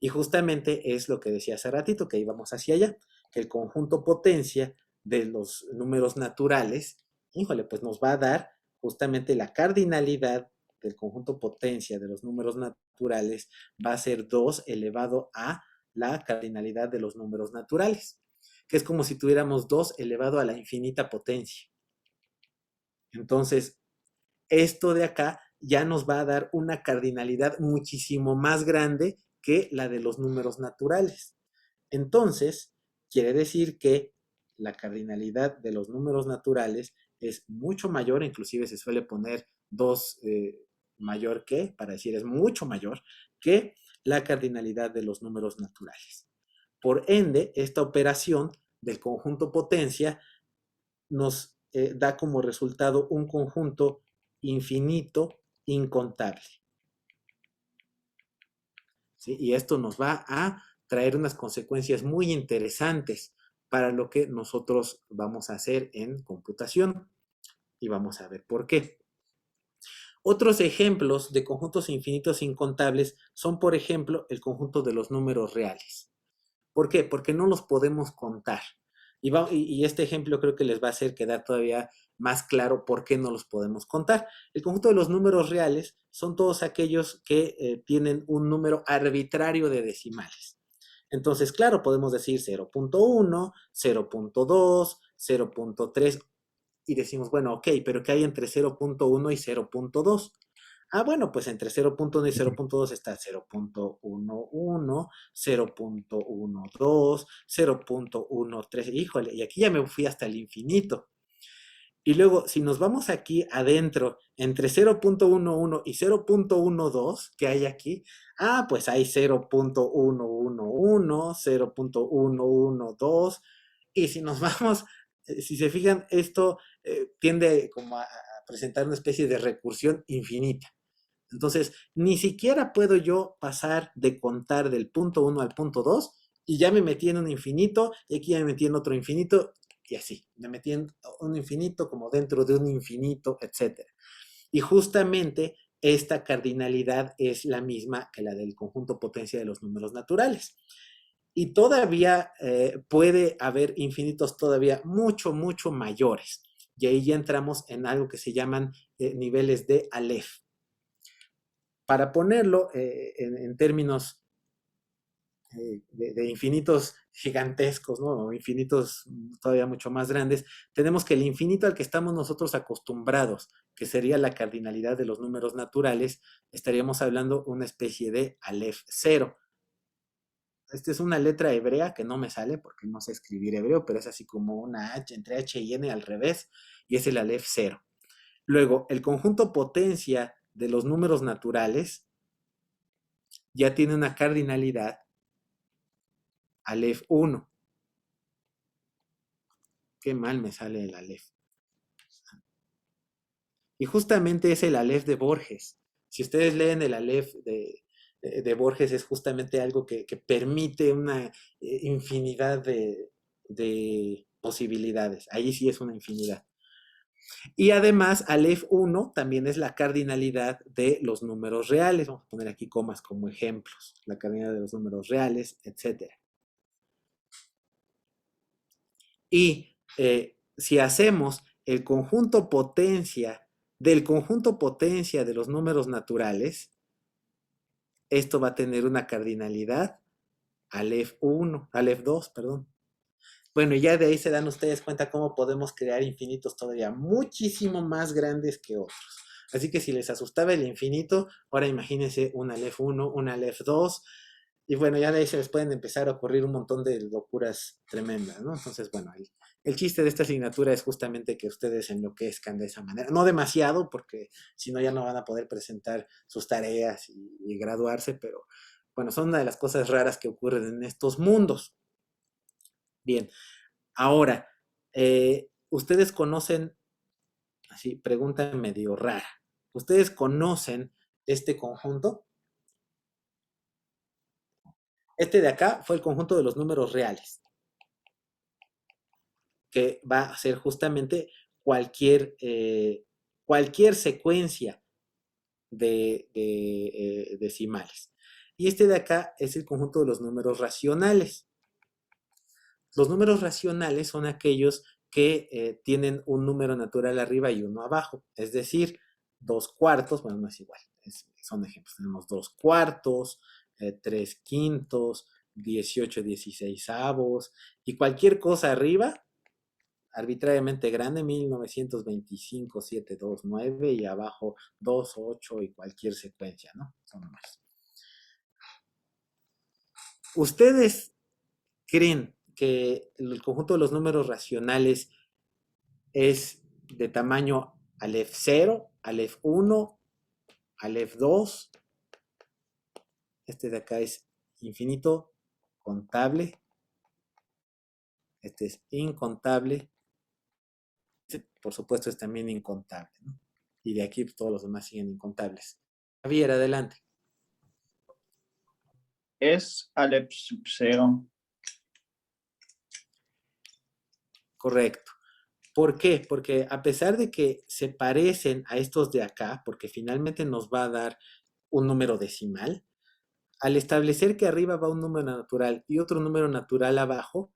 Y justamente es lo que decía hace ratito, que íbamos hacia allá, que el conjunto potencia de los números naturales, híjole, pues nos va a dar justamente la cardinalidad del conjunto potencia de los números naturales va a ser 2 elevado a la cardinalidad de los números naturales, que es como si tuviéramos 2 elevado a la infinita potencia. Entonces, esto de acá ya nos va a dar una cardinalidad muchísimo más grande que la de los números naturales. Entonces, quiere decir que la cardinalidad de los números naturales es mucho mayor, inclusive se suele poner 2 mayor que, para decir es mucho mayor que la cardinalidad de los números naturales. Por ende, esta operación del conjunto potencia nos da como resultado un conjunto infinito incontable. ¿Sí? Y esto nos va a traer unas consecuencias muy interesantes para lo que nosotros vamos a hacer en computación. Y vamos a ver por qué. Otros ejemplos de conjuntos infinitos incontables son, por ejemplo, el conjunto de los números reales. ¿Por qué? Porque no los podemos contar. Y este ejemplo creo que les va a hacer quedar todavía más claro por qué no los podemos contar. El conjunto de los números reales son todos aquellos que tienen un número arbitrario de decimales. Entonces, claro, podemos decir 0.1, 0.2, 0.3 y decimos, bueno, ok, pero ¿qué hay entre 0.1 y 0.2? Ah, bueno, pues entre 0.1 y 0.2 está 0.11, 0.12, 0.13. Híjole, y aquí ya me fui hasta el infinito. Y luego, si nos vamos aquí adentro, entre 0.11 y 0.12, ¿qué hay aquí? Ah, pues hay 0.111, 0.112. Y si nos vamos, si se fijan, esto tiende como a presentar una especie de recursión infinita. Entonces, ni siquiera puedo yo pasar de contar del punto 1 al punto 2 y ya me metí en un infinito y aquí ya me metí en otro infinito y así. Me metí en un infinito como dentro de un infinito, etc. Y justamente esta cardinalidad es la misma que la del conjunto potencia de los números naturales. Y todavía puede haber infinitos todavía mucho, mucho mayores. Y ahí ya entramos en algo que se llaman niveles de Aleph. Para ponerlo en términos de infinitos gigantescos, ¿no? O infinitos todavía mucho más grandes, tenemos que el infinito al que estamos nosotros acostumbrados, que sería la cardinalidad de los números naturales, estaríamos hablando una especie de Aleph 0. Esta es una letra hebrea que no me sale porque no sé escribir hebreo, pero es así como una H, entre H y N al revés, y es el Aleph 0. Luego, el conjunto potencia de los números naturales ya tiene una cardinalidad Aleph 1. Qué mal me sale el Aleph. Y justamente es el Aleph de Borges. Si ustedes leen el Aleph de Borges, es justamente algo que permite una infinidad de posibilidades. Ahí sí es una infinidad. Y además, Aleph 1 también es la cardinalidad de los números reales. Vamos a poner aquí comas como ejemplos. La cardinalidad de los números reales, etc. Y si hacemos el conjunto potencia del conjunto potencia de los números naturales, esto va a tener una cardinalidad Aleph 1, Aleph 2, perdón. Bueno, y ya de ahí se dan ustedes cuenta cómo podemos crear infinitos todavía muchísimo más grandes que otros. Así que si les asustaba el infinito, ahora imagínense un Aleph 1, un Aleph 2, y bueno, ya de ahí se les pueden empezar a ocurrir un montón de locuras tremendas, ¿no? Entonces, bueno, El chiste de esta asignatura es justamente que ustedes enloquezcan de esa manera. No demasiado, porque si no ya no van a poder presentar sus tareas y graduarse, pero bueno, son una de las cosas raras que ocurren en estos mundos. Bien, ahora, ustedes conocen, así, pregunta medio rara. ¿Ustedes conocen este conjunto? Este de acá fue el conjunto de los números reales, que va a ser justamente cualquier secuencia de decimales. Y este de acá es el conjunto de los números racionales. Los números racionales son aquellos que tienen un número natural arriba y uno abajo. Es decir, 2/4, bueno, no es igual, son ejemplos. Tenemos 2/4, 3/5, 18/16, y cualquier cosa arriba, arbitrariamente grande, 1925, 729, y abajo 2, 8 y cualquier secuencia, ¿no? Son números. ¿Ustedes creen que el conjunto de los números racionales es de tamaño Aleph 0, Aleph 1, Aleph 2? Este de acá es infinito contable. Este es incontable. Este, por supuesto, es también incontable, ¿no? Y de aquí todos los demás siguen incontables. Javier, adelante. Es Aleph sub 0. Correcto. ¿Por qué? Porque a pesar de que se parecen a estos de acá, porque finalmente nos va a dar un número decimal, al establecer que arriba va un número natural y otro número natural abajo,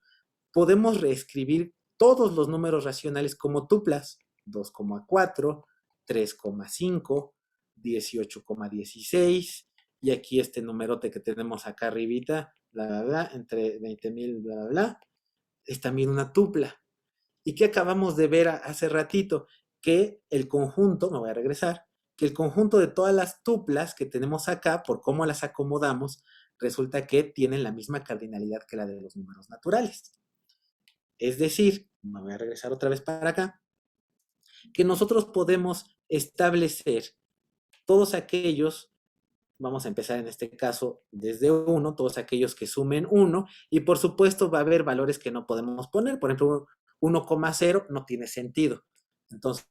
podemos reescribir todos los números racionales como tuplas: 2,4, 3,5, 18,16, y aquí este numerote que tenemos acá arribita, bla, bla, bla, entre 20,000, bla, bla, bla, es también una tupla. ¿Y qué acabamos de ver hace ratito? Que el conjunto, me voy a regresar, que el conjunto de todas las tuplas que tenemos acá, por cómo las acomodamos, resulta que tienen la misma cardinalidad que la de los números naturales. Es decir, me voy a regresar otra vez para acá, que nosotros podemos establecer todos aquellos, vamos a empezar en este caso desde 1, todos aquellos que sumen 1, y por supuesto va a haber valores que no podemos poner. Por ejemplo, 1,0 no tiene sentido. Entonces,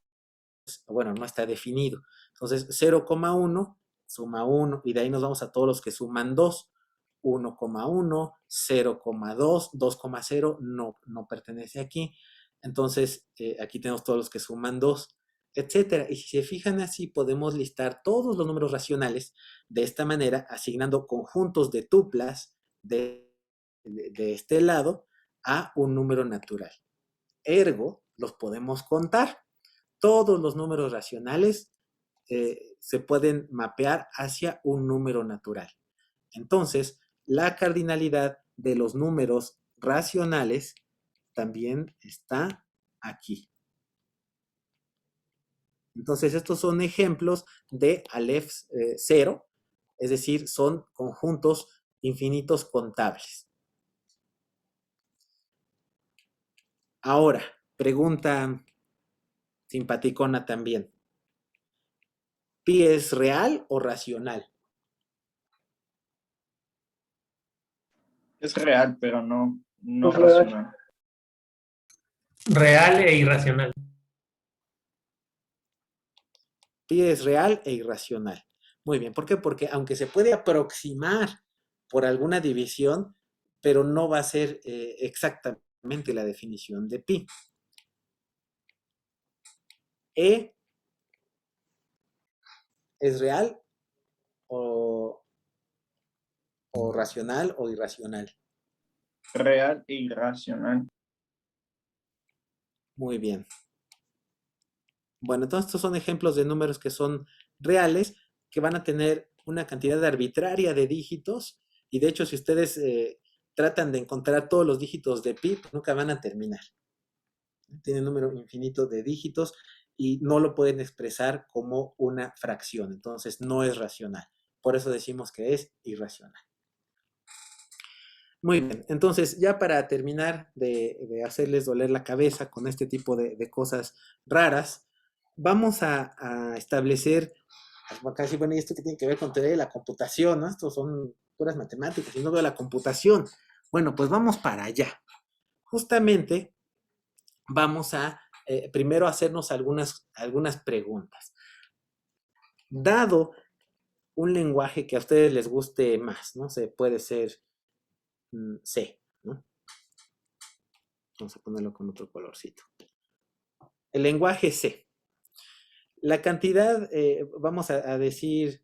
bueno, no está definido. Entonces, 0,1 suma 1, y de ahí nos vamos a todos los que suman 2. 1,1, 0,2, 2,0 no pertenece aquí. Entonces, aquí tenemos todos los que suman 2, etcétera. Y si se fijan así, podemos listar todos los números racionales de esta manera, asignando conjuntos de tuplas de este lado a un número natural. Ergo, los podemos contar. Todos los números racionales se pueden mapear hacia un número natural. Entonces, la cardinalidad de los números racionales también está aquí. Entonces, estos son ejemplos de Aleph 0, es decir, son conjuntos infinitos contables. Ahora, pregunta simpaticona también. ¿Pi es real o racional? Es real, pero no racional. Real e irracional. Pi es real e irracional. Muy bien, ¿por qué? Porque aunque se puede aproximar por alguna división, pero no va a ser exactamente la definición de pi. ¿E es real o racional o irracional? Real e irracional. Muy bien. Bueno, entonces estos son ejemplos de números que son reales, que van a tener una cantidad arbitraria de dígitos, y de hecho si ustedes tratan de encontrar todos los dígitos de pi, pues nunca van a terminar. Tiene un número infinito de dígitos y no lo pueden expresar como una fracción, entonces no es racional. Por eso decimos que es irracional. Muy bien, entonces ya para terminar de hacerles doler la cabeza con este tipo de cosas raras, vamos a establecer, casi, bueno, ¿y esto qué tiene que ver con teoría de la computación, no? Estos son puras matemáticas, y no veo la computación. Bueno, pues vamos para allá. Justamente vamos a primero hacernos algunas preguntas. Dado un lenguaje que a ustedes les guste más, ¿no? Puede ser C, ¿no? Vamos a ponerlo con otro colorcito. El lenguaje C. La cantidad, vamos a decir,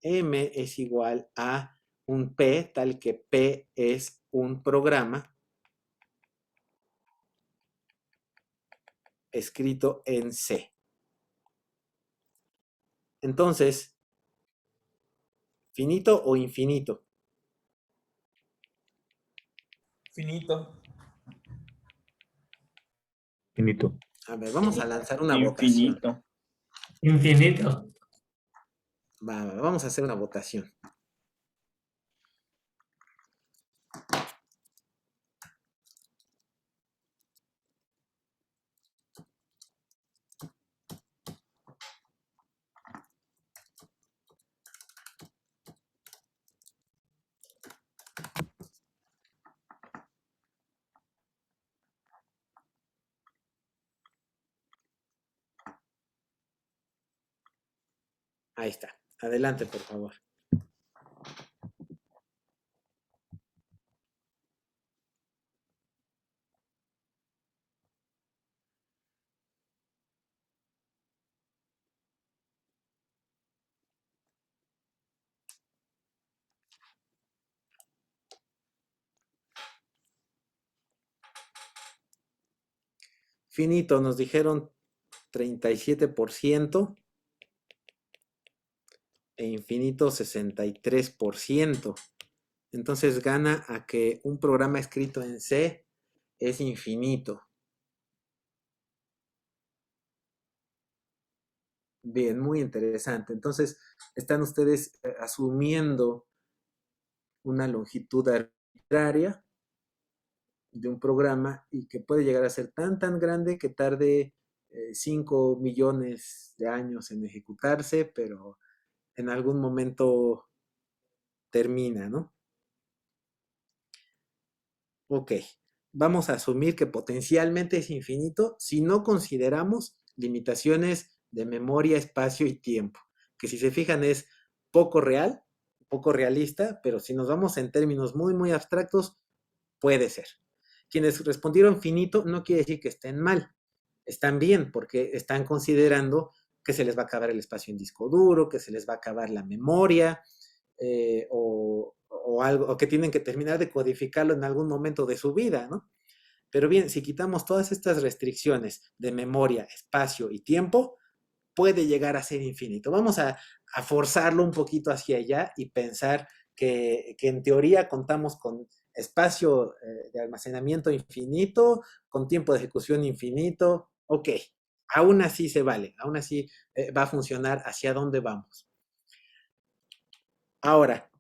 M es igual a un P, tal que P es un programa escrito en C. Entonces, ¿finito o infinito? Finito. Finito. A ver, vamos a lanzar una votación. Infinito. Infinito. Vamos a hacer una votación. Ahí está. Adelante, por favor. Finito, nos dijeron 37% e infinito 63%. Entonces gana a que un programa escrito en C es infinito. Bien, muy interesante. Entonces, están ustedes asumiendo una longitud arbitraria de un programa y que puede llegar a ser tan grande que tarde 5 millones de años en ejecutarse, pero en algún momento termina, ¿no? Ok, vamos a asumir que potencialmente es infinito si no consideramos limitaciones de memoria, espacio y tiempo, que si se fijan es poco real, poco realista, pero si nos vamos en términos muy abstractos, puede ser. Quienes respondieron finito no quiere decir que estén mal, están bien porque están considerando que se les va a acabar el espacio en disco duro, que se les va a acabar la memoria, o algo, o que tienen que terminar de codificarlo en algún momento de su vida, ¿no? Pero bien, si quitamos todas estas restricciones de memoria, espacio y tiempo, puede llegar a ser infinito. Vamos a forzarlo un poquito hacia allá y pensar que en teoría contamos con espacio de almacenamiento infinito, con tiempo de ejecución infinito. Ok, aún así se vale, aún así va a funcionar hacia dónde vamos. Ahora,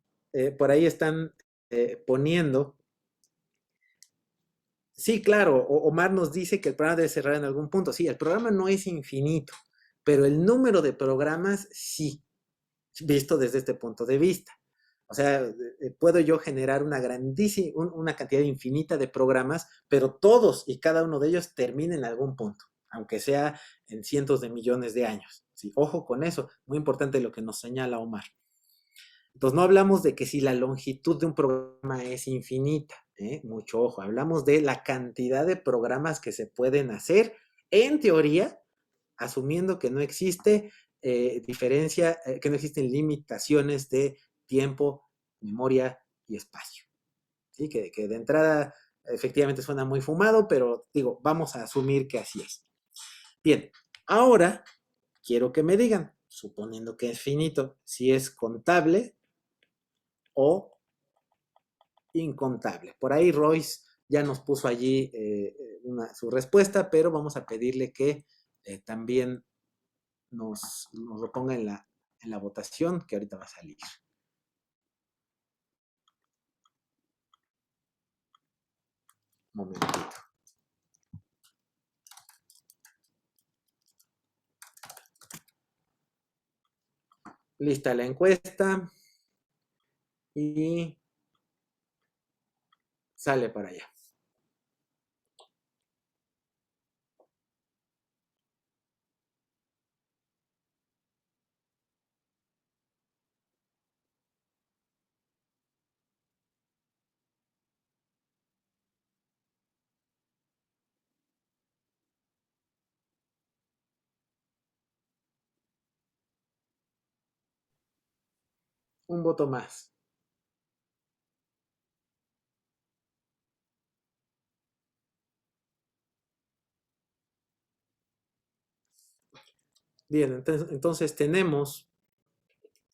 por ahí están poniendo. Sí, claro, Omar nos dice que el programa debe cerrar en algún punto. Sí, el programa no es infinito, pero el número de programas sí, visto desde este punto de vista. O sea, puedo yo generar una una cantidad infinita de programas, pero todos y cada uno de ellos termina en algún punto, aunque sea en cientos de millones de años. Sí, ojo con eso, muy importante lo que nos señala Omar. Entonces, no hablamos de que si la longitud de un programa es infinita, mucho ojo, hablamos de la cantidad de programas que se pueden hacer, en teoría, asumiendo que no existe diferencia, que no existen limitaciones de tiempo, memoria y espacio. ¿Sí? Que de entrada efectivamente suena muy fumado, pero digo, vamos a asumir que así es. Bien, ahora quiero que me digan, suponiendo que es finito, si es contable o incontable. Por ahí Royce ya nos puso allí su respuesta, pero vamos a pedirle que también nos lo ponga en la votación que ahorita va a salir. momentito. Lista la encuesta y sale para allá. Un voto más. Bien, entonces tenemos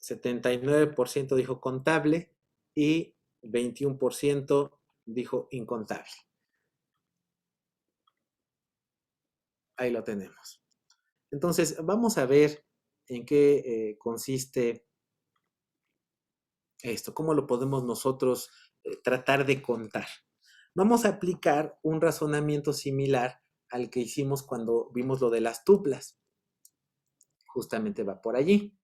79% dijo contable y 21% dijo incontable. Ahí lo tenemos. Entonces, vamos a ver en qué consiste esto, cómo lo podemos nosotros tratar de contar. Vamos a aplicar un razonamiento similar al que hicimos cuando vimos lo de las tuplas. Justamente va por allí.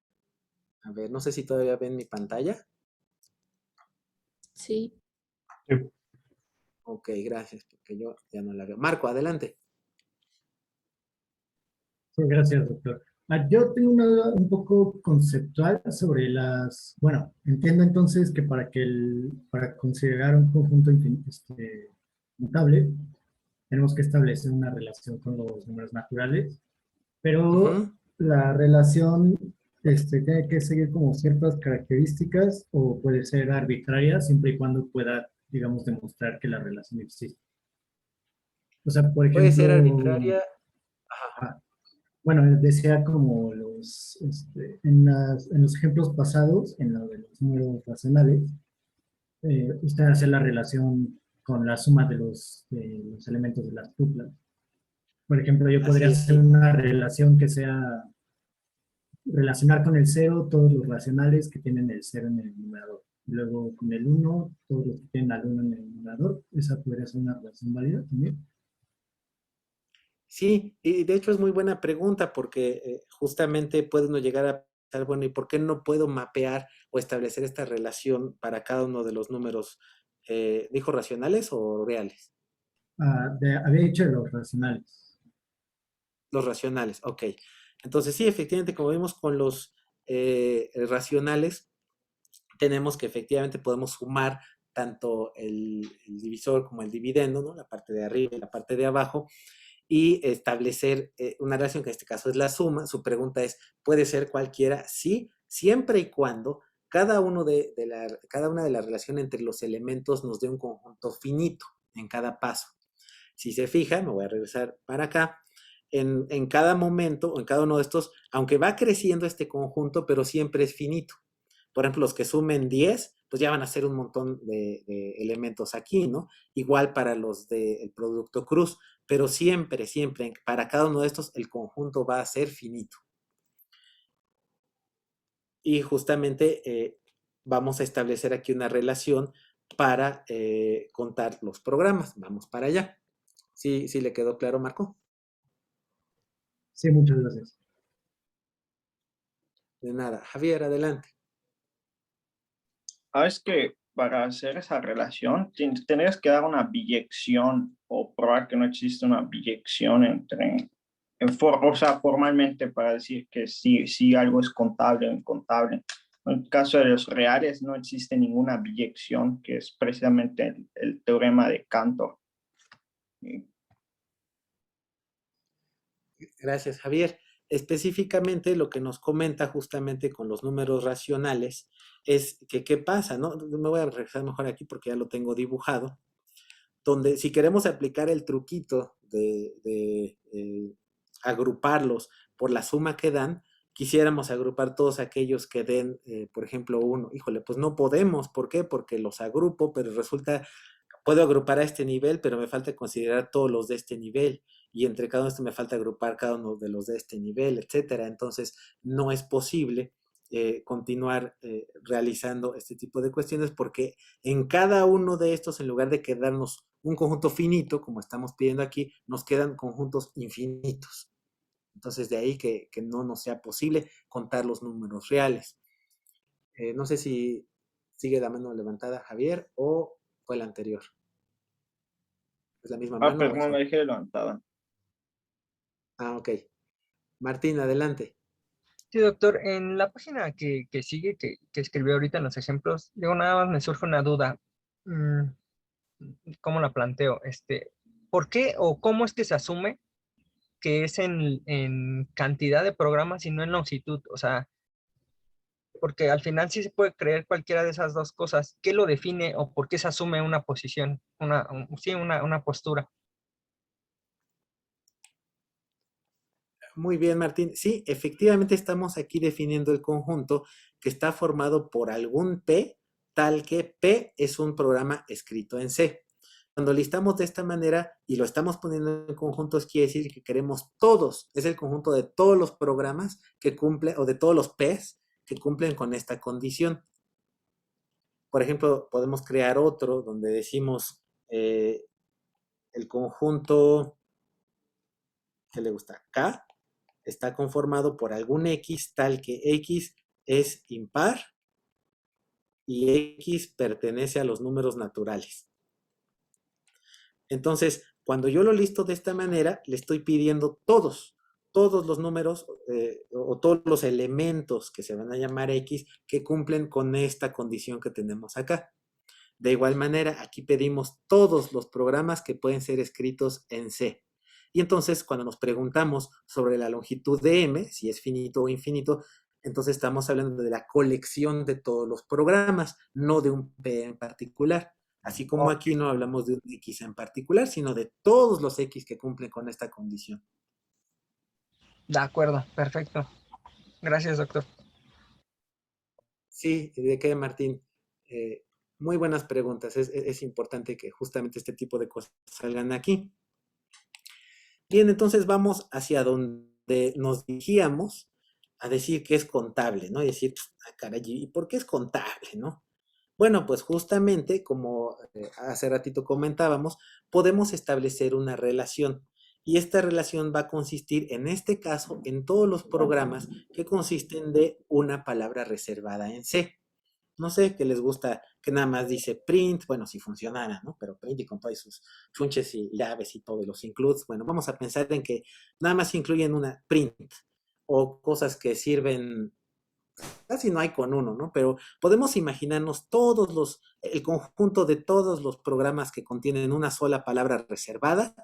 A ver, no sé si todavía ven mi pantalla. Sí. Ok, gracias, porque yo ya no la veo. Marco, adelante. Sí, gracias, doctor. Yo tengo una duda un poco conceptual sobre las, bueno, entiendo entonces que para considerar un conjunto mutable, tenemos que establecer una relación con los números naturales, pero la relación tiene que seguir como ciertas características o puede ser arbitraria siempre y cuando pueda, digamos, demostrar que la relación existe. O sea, por ejemplo... Puede ser arbitraria. Bueno, decía como en los ejemplos pasados, en lo de los números racionales, usted hace la relación con la suma de los elementos de las tuplas. Por ejemplo, yo podría hacer una relación que sea relacionar con el 0 todos los racionales que tienen el 0 en el numerador. Luego con el 1, todos los que tienen al 1 en el numerador. Esa podría ser una relación válida también. Sí, y de hecho es muy buena pregunta porque justamente puede uno llegar a pensar, bueno, ¿y por qué no puedo mapear o establecer esta relación para cada uno de los números? ¿Dijo racionales o reales? Había dicho de los racionales. Los racionales, ok. Entonces sí, efectivamente, como vimos con los racionales, tenemos que efectivamente podemos sumar tanto el divisor como el dividendo, ¿no? La parte de arriba y la parte de abajo, y establecer una relación que en este caso es la suma. Su pregunta es, ¿puede ser cualquiera? Sí, siempre y cuando cada una de las relaciones entre los elementos nos dé un conjunto finito en cada paso. Si se fija, me voy a regresar para acá, en cada momento, o en cada uno de estos, aunque va creciendo este conjunto, pero siempre es finito. Por ejemplo, los que sumen 10, pues ya van a ser un montón de elementos aquí, ¿no? Igual para los del producto cruz, pero siempre, siempre, para cada uno de estos, el conjunto va a ser finito. Y justamente vamos a establecer aquí una relación para contar los programas. Vamos para allá. ¿Sí le quedó claro, Marco? Sí, muchas gracias. De nada. Javier, adelante. Es que para hacer esa relación tendrías que dar una biyección o probar que no existe una biyección o sea, formalmente para decir que si algo es contable o incontable. En el caso de los reales no existe ninguna biyección, que es precisamente el teorema de Cantor. Gracias, Javier. Específicamente lo que nos comenta justamente con los números racionales es que qué pasa, ¿no? Me voy a regresar mejor aquí porque ya lo tengo dibujado, donde si queremos aplicar el truquito de agruparlos por la suma que dan, quisiéramos agrupar todos aquellos que den, por ejemplo, 1. Híjole, pues no podemos. ¿Por qué? Porque los agrupo, pero resulta, puedo agrupar a este nivel, pero me falta considerar todos los de este nivel. Y entre cada uno de estos me falta agrupar cada uno de los de este nivel, etcétera. Entonces, no es posible continuar realizando este tipo de cuestiones, porque en cada uno de estos, en lugar de quedarnos un conjunto finito, como estamos pidiendo aquí, nos quedan conjuntos infinitos. Entonces, de ahí que no nos sea posible contar los números reales. No sé si sigue la mano levantada Javier o fue la anterior. ¿Es la misma Ah, mano? perdón, la dejé levantada. Ah, ok. Martín, adelante. Sí, doctor, en la página que sigue, que escribió ahorita en los ejemplos, digo, nada más me surge una duda. ¿Cómo la planteo? ¿Por qué o cómo es que se asume que es en cantidad de programas y no en longitud? O sea, porque al final sí se puede creer cualquiera de esas dos cosas. ¿Qué lo define o por qué se asume una posición, una postura? Muy bien, Martín. Sí, efectivamente estamos aquí definiendo el conjunto que está formado por algún P, tal que P es un programa escrito en C. Cuando listamos de esta manera y lo estamos poniendo en conjuntos, quiere decir que queremos todos, es el conjunto de todos los programas que cumplen, o de todos los P's que cumplen con esta condición. Por ejemplo, podemos crear otro donde decimos el conjunto, ¿qué le gusta? K está conformado por algún X tal que X es impar y X pertenece a los números naturales. Entonces, cuando yo lo listo de esta manera, le estoy pidiendo todos los números o todos los elementos que se van a llamar X que cumplen con esta condición que tenemos acá. De igual manera, aquí pedimos todos los programas que pueden ser escritos en C. Y entonces, cuando nos preguntamos sobre la longitud de M, si es finito o infinito, entonces estamos hablando de la colección de todos los programas, no de un P en particular. Así como aquí no hablamos de un X en particular, sino de todos los X que cumplen con esta condición. De acuerdo, perfecto. Gracias, doctor. Sí, ¿de qué, Martín? Muy buenas preguntas. Es importante que justamente este tipo de cosas salgan aquí. Bien, entonces vamos hacia donde nos dirigíamos a decir que es contable, ¿no? Y decir, caray, ¿y por qué es contable, no? Bueno, pues justamente, como hace ratito comentábamos, podemos establecer una relación. Y esta relación va a consistir, en este caso, en todos los programas que consisten de una palabra reservada en C. No sé, que les gusta, que nada más dice print, bueno, si funcionara, ¿no? Pero print y con todos sus chunches y llaves y todos los includes. Bueno, vamos a pensar en que nada más incluyen una print o cosas que sirven, casi no hay con uno, ¿no? Pero podemos imaginarnos el conjunto de todos los programas que contienen una sola palabra reservada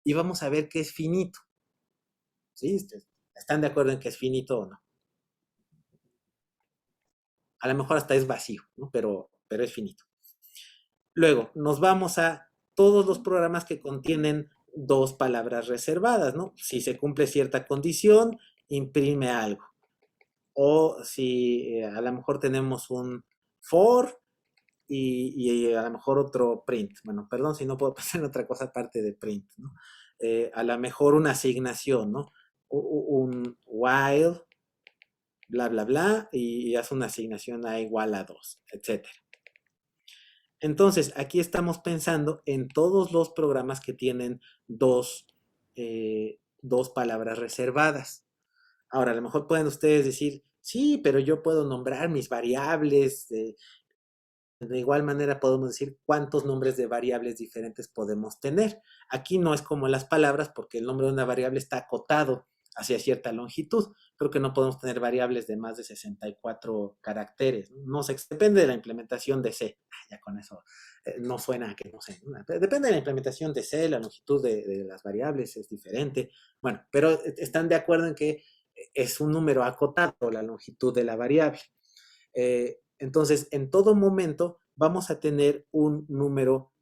y vamos a ver que es finito. ¿Sí? ¿Están de acuerdo en que es finito o no? A lo mejor hasta es vacío, ¿no? Pero es finito. Luego, nos vamos a todos los programas que contienen dos palabras reservadas, ¿no? Si se cumple cierta condición, imprime algo. O si a lo mejor tenemos un for y a lo mejor otro print. Bueno, perdón si no puedo pensar en otra cosa aparte de print, ¿no? A lo mejor una asignación, ¿no? Un while, bla, bla, bla, y hace una asignación A igual a 2, etc. Entonces, aquí estamos pensando en todos los programas que tienen dos palabras reservadas. Ahora, a lo mejor pueden ustedes decir, sí, pero yo puedo nombrar mis variables. De igual manera podemos decir cuántos nombres de variables diferentes podemos tener. Aquí no es como las palabras porque el nombre de una variable está acotado hacia cierta longitud. Creo que no podemos tener variables de más de 64 caracteres. No sé, depende de la implementación de C. Ya con eso no suena a que no sé. Depende de la implementación de C, la longitud de las variables es diferente. Bueno, pero están de acuerdo en que es un número acotado la longitud de la variable. Entonces, en todo momento vamos a tener un número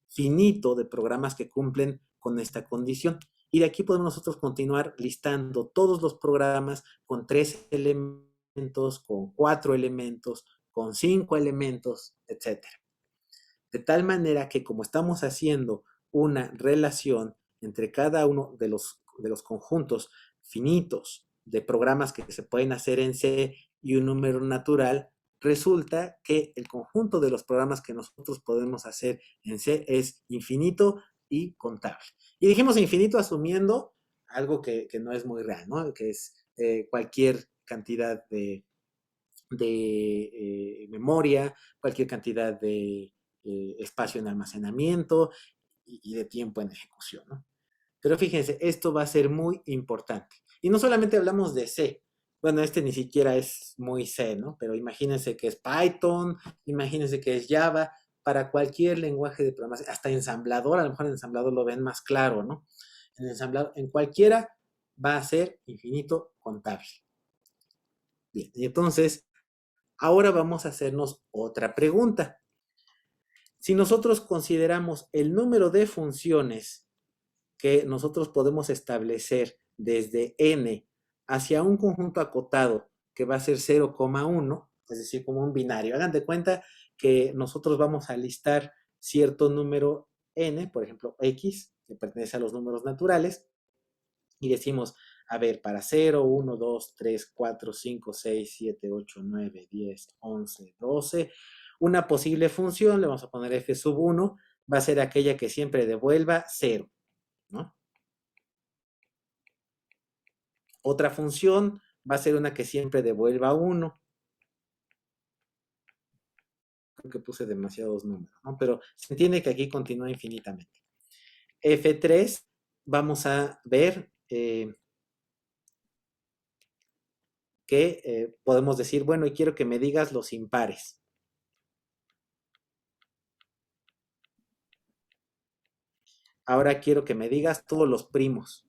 finito de programas que cumplen con esta condición. Y de aquí podemos nosotros continuar listando todos los programas con 3 elementos, con 4 elementos, con 5 elementos, etc. De tal manera que como estamos haciendo una relación entre cada uno de los conjuntos finitos de programas que se pueden hacer en C y un número natural, resulta que el conjunto de los programas que nosotros podemos hacer en C es infinito y contable. Y dijimos infinito asumiendo algo que no es muy real, ¿no? Que es cualquier cantidad de memoria, cualquier cantidad de espacio en almacenamiento y de tiempo en ejecución, ¿no? Pero fíjense, esto va a ser muy importante. Y no solamente hablamos de C. Bueno, este ni siquiera es muy C, ¿no? Pero imagínense que es Python, imagínense que es Java, para cualquier lenguaje de programación, hasta ensamblador, a lo mejor en ensamblador lo ven más claro, ¿no? En ensamblador, en cualquiera va a ser infinito contable. Bien, y entonces, ahora vamos a hacernos otra pregunta. Si nosotros consideramos el número de funciones que nosotros podemos establecer desde n hacia un conjunto acotado que va a ser 0,1, es decir, como un binario. Hagan de cuenta que nosotros vamos a listar cierto número n, por ejemplo, x, que pertenece a los números naturales, y decimos, a ver, para 0, 1, 2, 3, 4, 5, 6, 7, 8, 9, 10, 11, 12, una posible función, le vamos a poner f sub 1, va a ser aquella que siempre devuelva 0, ¿no? Otra función va a ser una que siempre devuelva 1. Creo que puse demasiados números, ¿no? Pero se entiende que aquí continúa infinitamente. F3, vamos a ver que podemos decir, bueno, y quiero que me digas los impares. Ahora quiero que me digas todos los primos.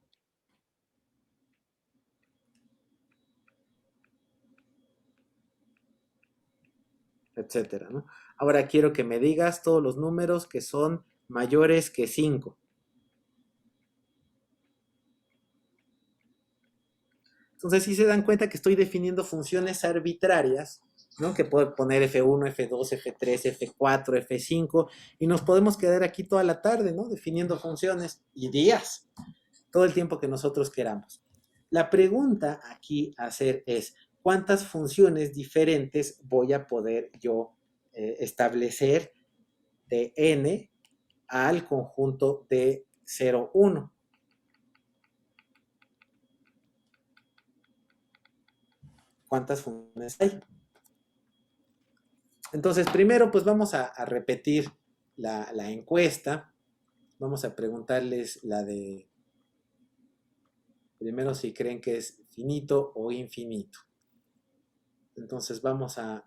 Etcétera, ¿no? Ahora quiero que me digas todos los números que son mayores que 5. Entonces, si se dan cuenta que estoy definiendo funciones arbitrarias, ¿no? Que puedo poner F1, F2, F3, F4, F5, y nos podemos quedar aquí toda la tarde, ¿no? Definiendo funciones y días, todo el tiempo que nosotros queramos. La pregunta aquí a hacer es, ¿cuántas funciones diferentes voy a poder yo establecer de n al conjunto de 0, 1? ¿Cuántas funciones hay? Entonces, primero, pues vamos a repetir la encuesta. Vamos a preguntarles la de, primero, si creen que es finito o infinito. Entonces, vamos a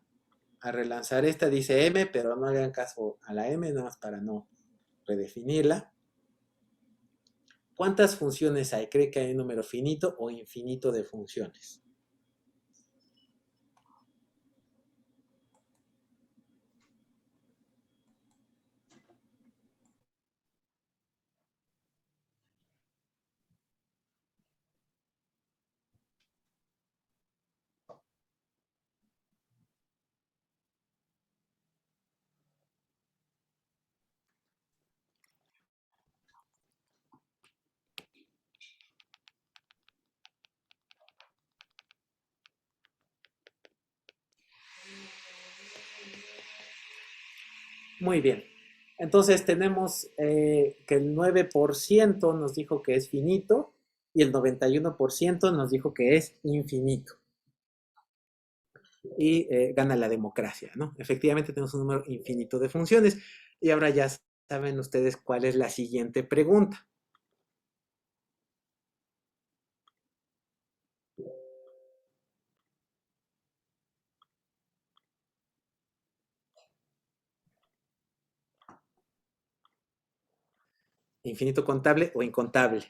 relanzar esta. Dice M, pero no hagan caso a la M, nada más para no redefinirla. ¿Cuántas funciones hay? ¿Cree que hay un número finito o infinito de funciones? Muy bien. Entonces tenemos que el 9% nos dijo que es finito y el 91% nos dijo que es infinito. Y gana la democracia, ¿no? Efectivamente tenemos un número infinito de funciones. Y ahora ya saben ustedes cuál es la siguiente pregunta. ¿Infinito contable o incontable?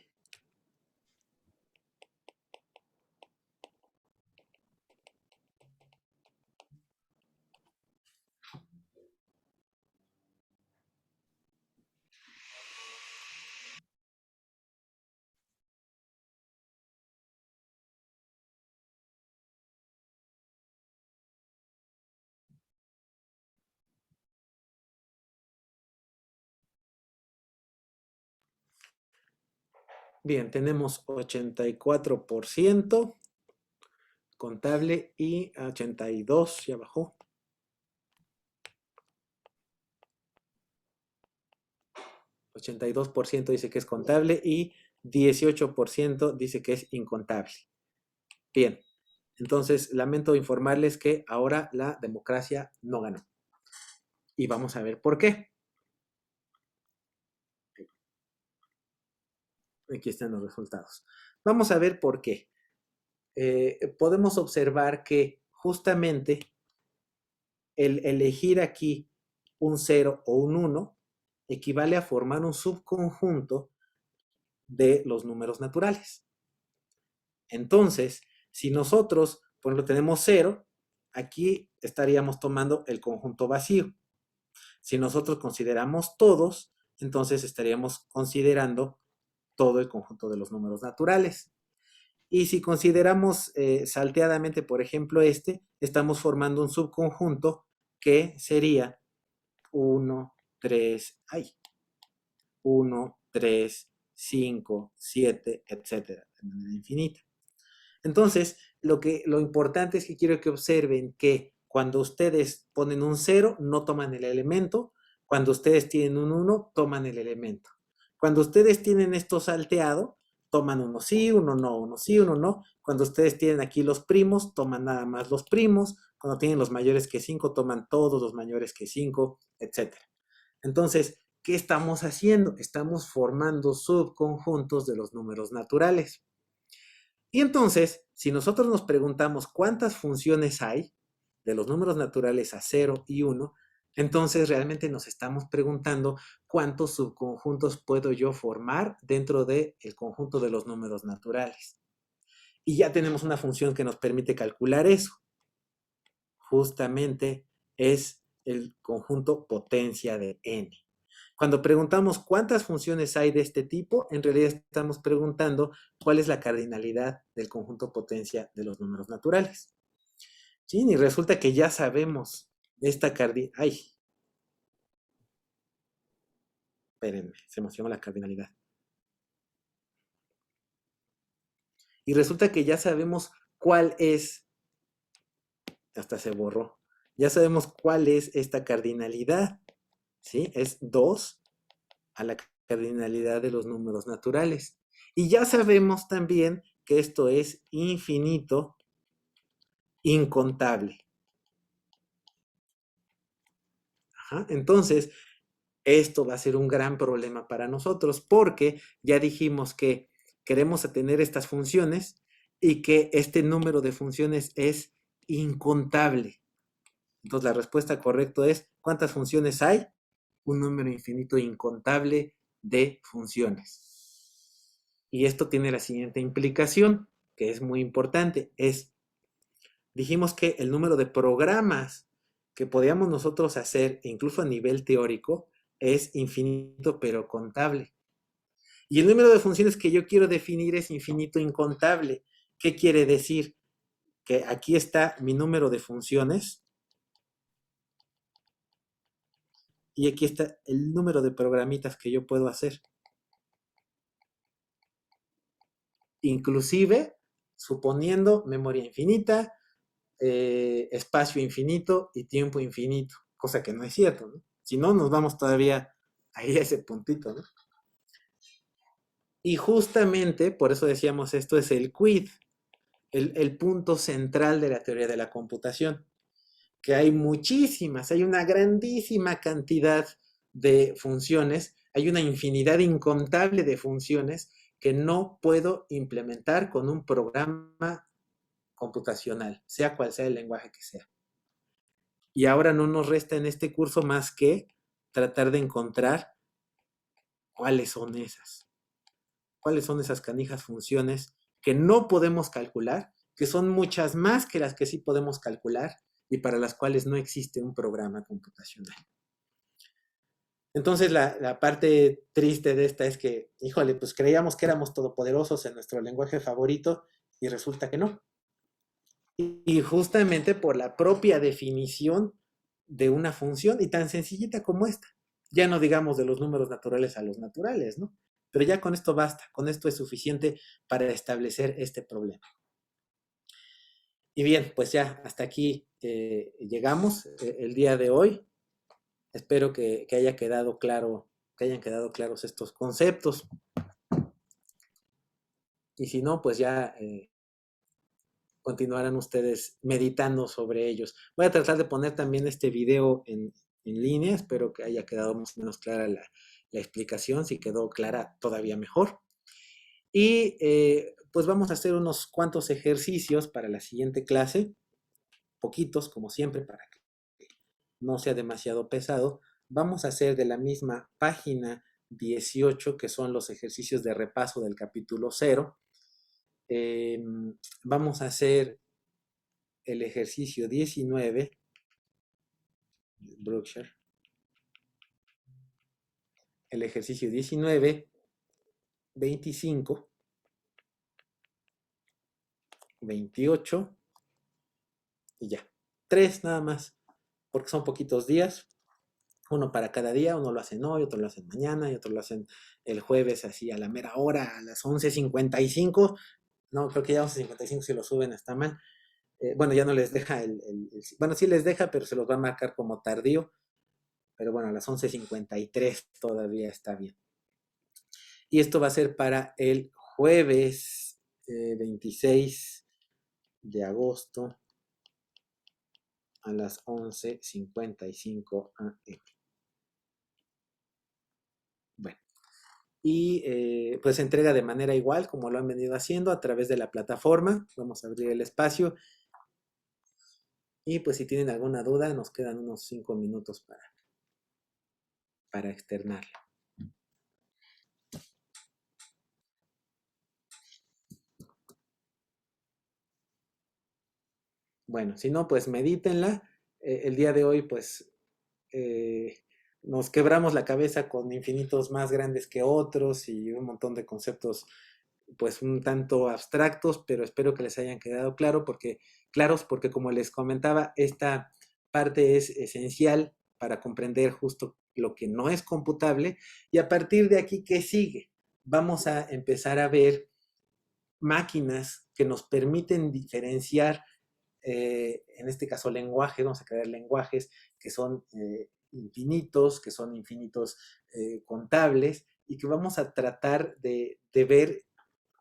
Bien, tenemos 84%. contable y 82, ya bajó. 82% dice que es contable y 18% dice que es incontable. Bien, entonces lamento informarles que ahora la democracia no ganó. Y vamos a ver por qué. Aquí están los resultados. Vamos a ver por qué. Podemos observar que justamente el elegir aquí un 0 o un 1 equivale a formar un subconjunto de los números naturales. Entonces, si nosotros, por ejemplo, tenemos 0, aquí estaríamos tomando el conjunto vacío. Si nosotros consideramos todos, entonces estaríamos considerando todo el conjunto de los números naturales. Y si consideramos salteadamente, por ejemplo, estamos formando un subconjunto que sería 1, 3, 5, 7, etcétera, de manera infinita. Entonces, lo importante es que quiero que observen que cuando ustedes ponen un 0, no toman el elemento. Cuando ustedes tienen un 1, toman el elemento. Cuando ustedes tienen esto salteado, toman uno sí, uno no, uno sí, uno no. Cuando ustedes tienen aquí los primos, toman nada más los primos. Cuando tienen los mayores que 5, toman todos los mayores que 5, etc. Entonces, ¿qué estamos haciendo? Estamos formando subconjuntos de los números naturales. Y entonces, si nosotros nos preguntamos cuántas funciones hay de los números naturales a 0 y 1, entonces realmente nos estamos preguntando cuántos subconjuntos puedo yo formar dentro del conjunto de los números naturales. Y ya tenemos una función que nos permite calcular eso. Justamente es el conjunto potencia de n. Cuando preguntamos cuántas funciones hay de este tipo, en realidad estamos preguntando cuál es la cardinalidad del conjunto potencia de los números naturales. ¿Sí? Y resulta que ya sabemos esta cardinalidad. ¡Ay! Espérenme, se emocionó la cardinalidad. Y resulta que ya sabemos cuál es. Hasta se borró. Ya sabemos cuál es esta cardinalidad. ¿Sí? Es 2 a la cardinalidad de los números naturales. Y ya sabemos también que esto es infinito, incontable. Ajá. Entonces, esto va a ser un gran problema para nosotros porque ya dijimos que queremos tener estas funciones y que este número de funciones es incontable. Entonces, la respuesta correcta es, ¿cuántas funciones hay? Un número infinito incontable de funciones. Y esto tiene la siguiente implicación, que es muy importante, dijimos que el número de programas que podíamos nosotros hacer, incluso a nivel teórico, es infinito pero contable. Y el número de funciones que yo quiero definir es infinito incontable. ¿Qué quiere decir? Que aquí está mi número de funciones, y aquí está el número de programitas que yo puedo hacer. Inclusive, suponiendo memoria infinita, espacio infinito y tiempo infinito. Cosa que no es cierto, ¿no? Si no, nos vamos todavía ahí a ese puntito, ¿no? Y justamente, por eso decíamos, esto es el quid, el punto central de la teoría de la computación. Que hay muchísimas, hay una grandísima cantidad de funciones, hay una infinidad incontable de funciones que no puedo implementar con un programa computacional, sea cual sea el lenguaje que sea. Y ahora no nos resta en este curso más que tratar de encontrar cuáles son esas canijas funciones que no podemos calcular, que son muchas más que las que sí podemos calcular, y para las cuales no existe un programa computacional. Entonces, la parte triste de esta es que, híjole, pues creíamos que éramos todopoderosos en nuestro lenguaje favorito y resulta que no. Y justamente por la propia definición de una función y tan sencillita como esta. Ya no digamos de los números naturales a los naturales, ¿no? Pero ya con esto basta, con esto es suficiente para establecer este problema. Y bien, pues ya hasta aquí llegamos el día de hoy. Espero que haya quedado claro, que hayan quedado claros estos conceptos. Y si no, pues ya continuarán ustedes meditando sobre ellos. Voy a tratar de poner también este video en línea. Espero que haya quedado más o menos clara la explicación. Si quedó clara, todavía mejor. Y pues vamos a hacer unos cuantos ejercicios para la siguiente clase. Poquitos, como siempre, para que no sea demasiado pesado. Vamos a hacer de la misma página 18, que son los ejercicios de repaso del capítulo 0. Vamos a hacer el ejercicio 19, Brookshire. El ejercicio 19, 25, 28 y ya. 3 nada más, porque son poquitos días. Uno para cada día, uno lo hacen hoy, otro lo hacen mañana y otro lo hacen el jueves así a la mera hora, a las 11:55. No, creo que ya 11:55 si lo suben está mal. Bueno, ya no les deja bueno, sí les deja, pero se los va a marcar como tardío. Pero bueno, a las 11:53 todavía está bien. Y esto va a ser para el jueves 26 de agosto a las 11:55 AM. Bueno, y pues se entrega de manera igual como lo han venido haciendo a través de la plataforma. Vamos a abrir el espacio. Y pues si tienen alguna duda, nos quedan unos 5 minutos para externarla. Bueno, si no, pues medítenla. El día de hoy, pues, nos quebramos la cabeza con infinitos más grandes que otros y un montón de conceptos, pues, un tanto abstractos, pero espero que les hayan quedado claros, porque como les comentaba, esta parte es esencial para comprender justo lo que no es computable. Y a partir de aquí, ¿qué sigue? Vamos a empezar a ver máquinas que nos permiten diferenciar, en este caso lenguajes, vamos a crear lenguajes que son infinitos, contables, y que vamos a tratar de ver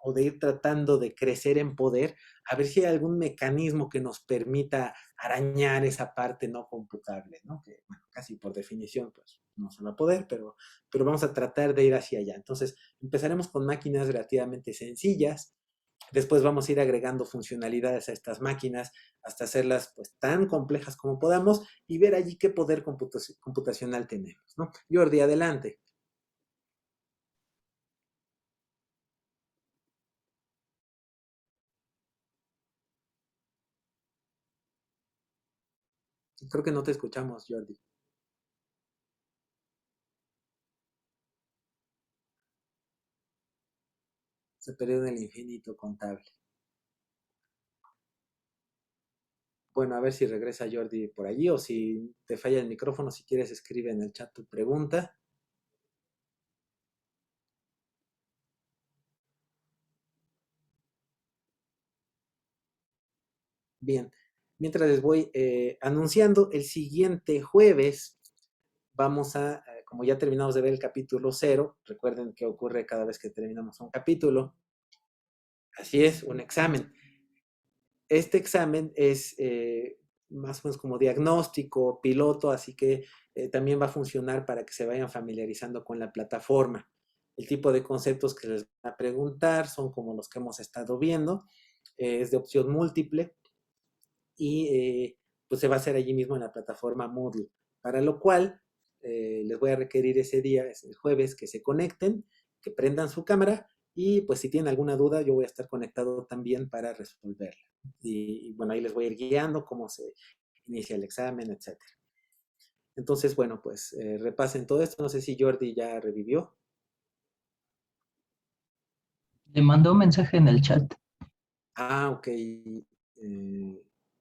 o de ir tratando de crecer en poder, a ver si hay algún mecanismo que nos permita arañar esa parte no computable, ¿no? Que, bueno, casi por definición, pues, no se va a poder, pero vamos a tratar de ir hacia allá. Entonces, empezaremos con máquinas relativamente sencillas. Después vamos a ir agregando funcionalidades a estas máquinas hasta hacerlas pues tan complejas como podamos y ver allí qué poder computacional tenemos, ¿no? Jordi, adelante. Creo que no te escuchamos, Jordi. Se perdió en el infinito contable. Bueno, a ver si regresa Jordi por allí o si te falla el micrófono, si quieres escribe en el chat tu pregunta. Bien, mientras les voy anunciando, el siguiente jueves vamos a, como ya terminamos de ver el capítulo 0, recuerden que ocurre cada vez que terminamos un capítulo. Así es, un examen. Este examen es más o menos como diagnóstico, piloto, así que también va a funcionar para que se vayan familiarizando con la plataforma. El tipo de conceptos que les van a preguntar son como los que hemos estado viendo, es de opción múltiple y pues se va a hacer allí mismo en la plataforma Moodle, para lo cual les voy a requerir ese día, es el jueves, que se conecten, que prendan su cámara y pues si tienen alguna duda yo voy a estar conectado también para resolverla. Y bueno, ahí les voy a ir guiando cómo se inicia el examen, etc. Entonces, bueno, pues repasen todo esto. No sé si Jordi ya revivió. Le mandó un mensaje en el chat. Ah, ok.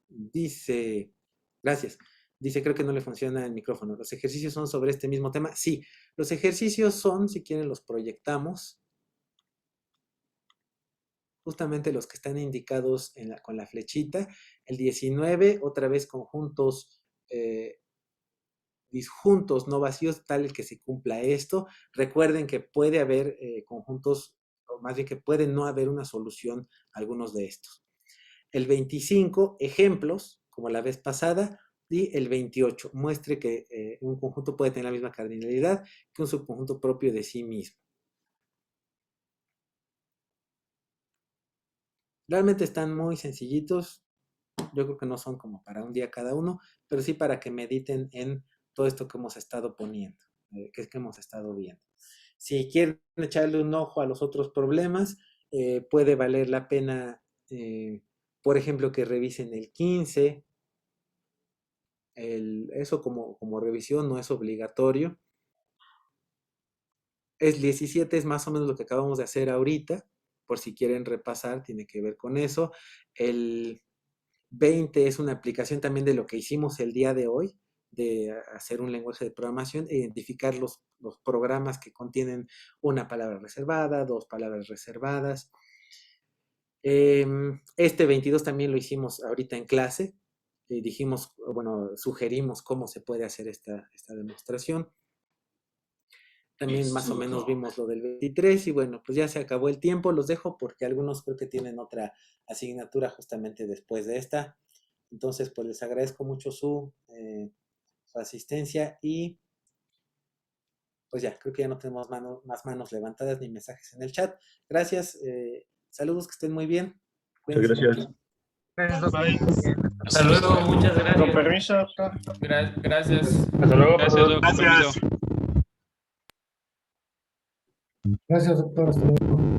Dice, gracias. Dice, creo que no le funciona el micrófono. ¿Los ejercicios son sobre este mismo tema? Sí, los ejercicios son, si quieren los proyectamos. justamente los que están indicados con la flechita. El 19, otra vez conjuntos disjuntos, no vacíos, tal el que se cumpla esto. Recuerden que puede haber conjuntos, o más bien que puede no haber una solución a algunos de estos. El 25, ejemplos, como la vez pasada. Y el 28, muestre que un conjunto puede tener la misma cardinalidad que un subconjunto propio de sí mismo. Realmente están muy sencillitos. Yo creo que no son como para un día cada uno, pero sí para que mediten en todo esto que hemos estado poniendo, que es que hemos estado viendo. Si quieren echarle un ojo a los otros problemas, puede valer la pena, por ejemplo, que revisen el 15. Eso como revisión no es obligatorio. El 17 es más o menos lo que acabamos de hacer ahorita, por si quieren repasar, tiene que ver con eso. El 20 es una aplicación también de lo que hicimos el día de hoy, de hacer un lenguaje de programación e identificar los programas que contienen una palabra reservada, dos palabras reservadas. Este 22 también lo hicimos ahorita en clase. Dijimos, bueno, sugerimos cómo se puede hacer esta demostración. También más o menos vimos lo del 23 y bueno, pues ya se acabó el tiempo. Los dejo porque algunos creo que tienen otra asignatura justamente después de esta. Entonces, pues les agradezco mucho su asistencia y pues ya, creo que ya no tenemos más manos levantadas ni mensajes en el chat. Gracias, saludos, que estén muy bien. Muchas gracias. Hasta luego, muchas gracias. Con permiso, doctor. Gracias. Hasta luego, profesor. Gracias. Gracias, doctor. Hasta luego.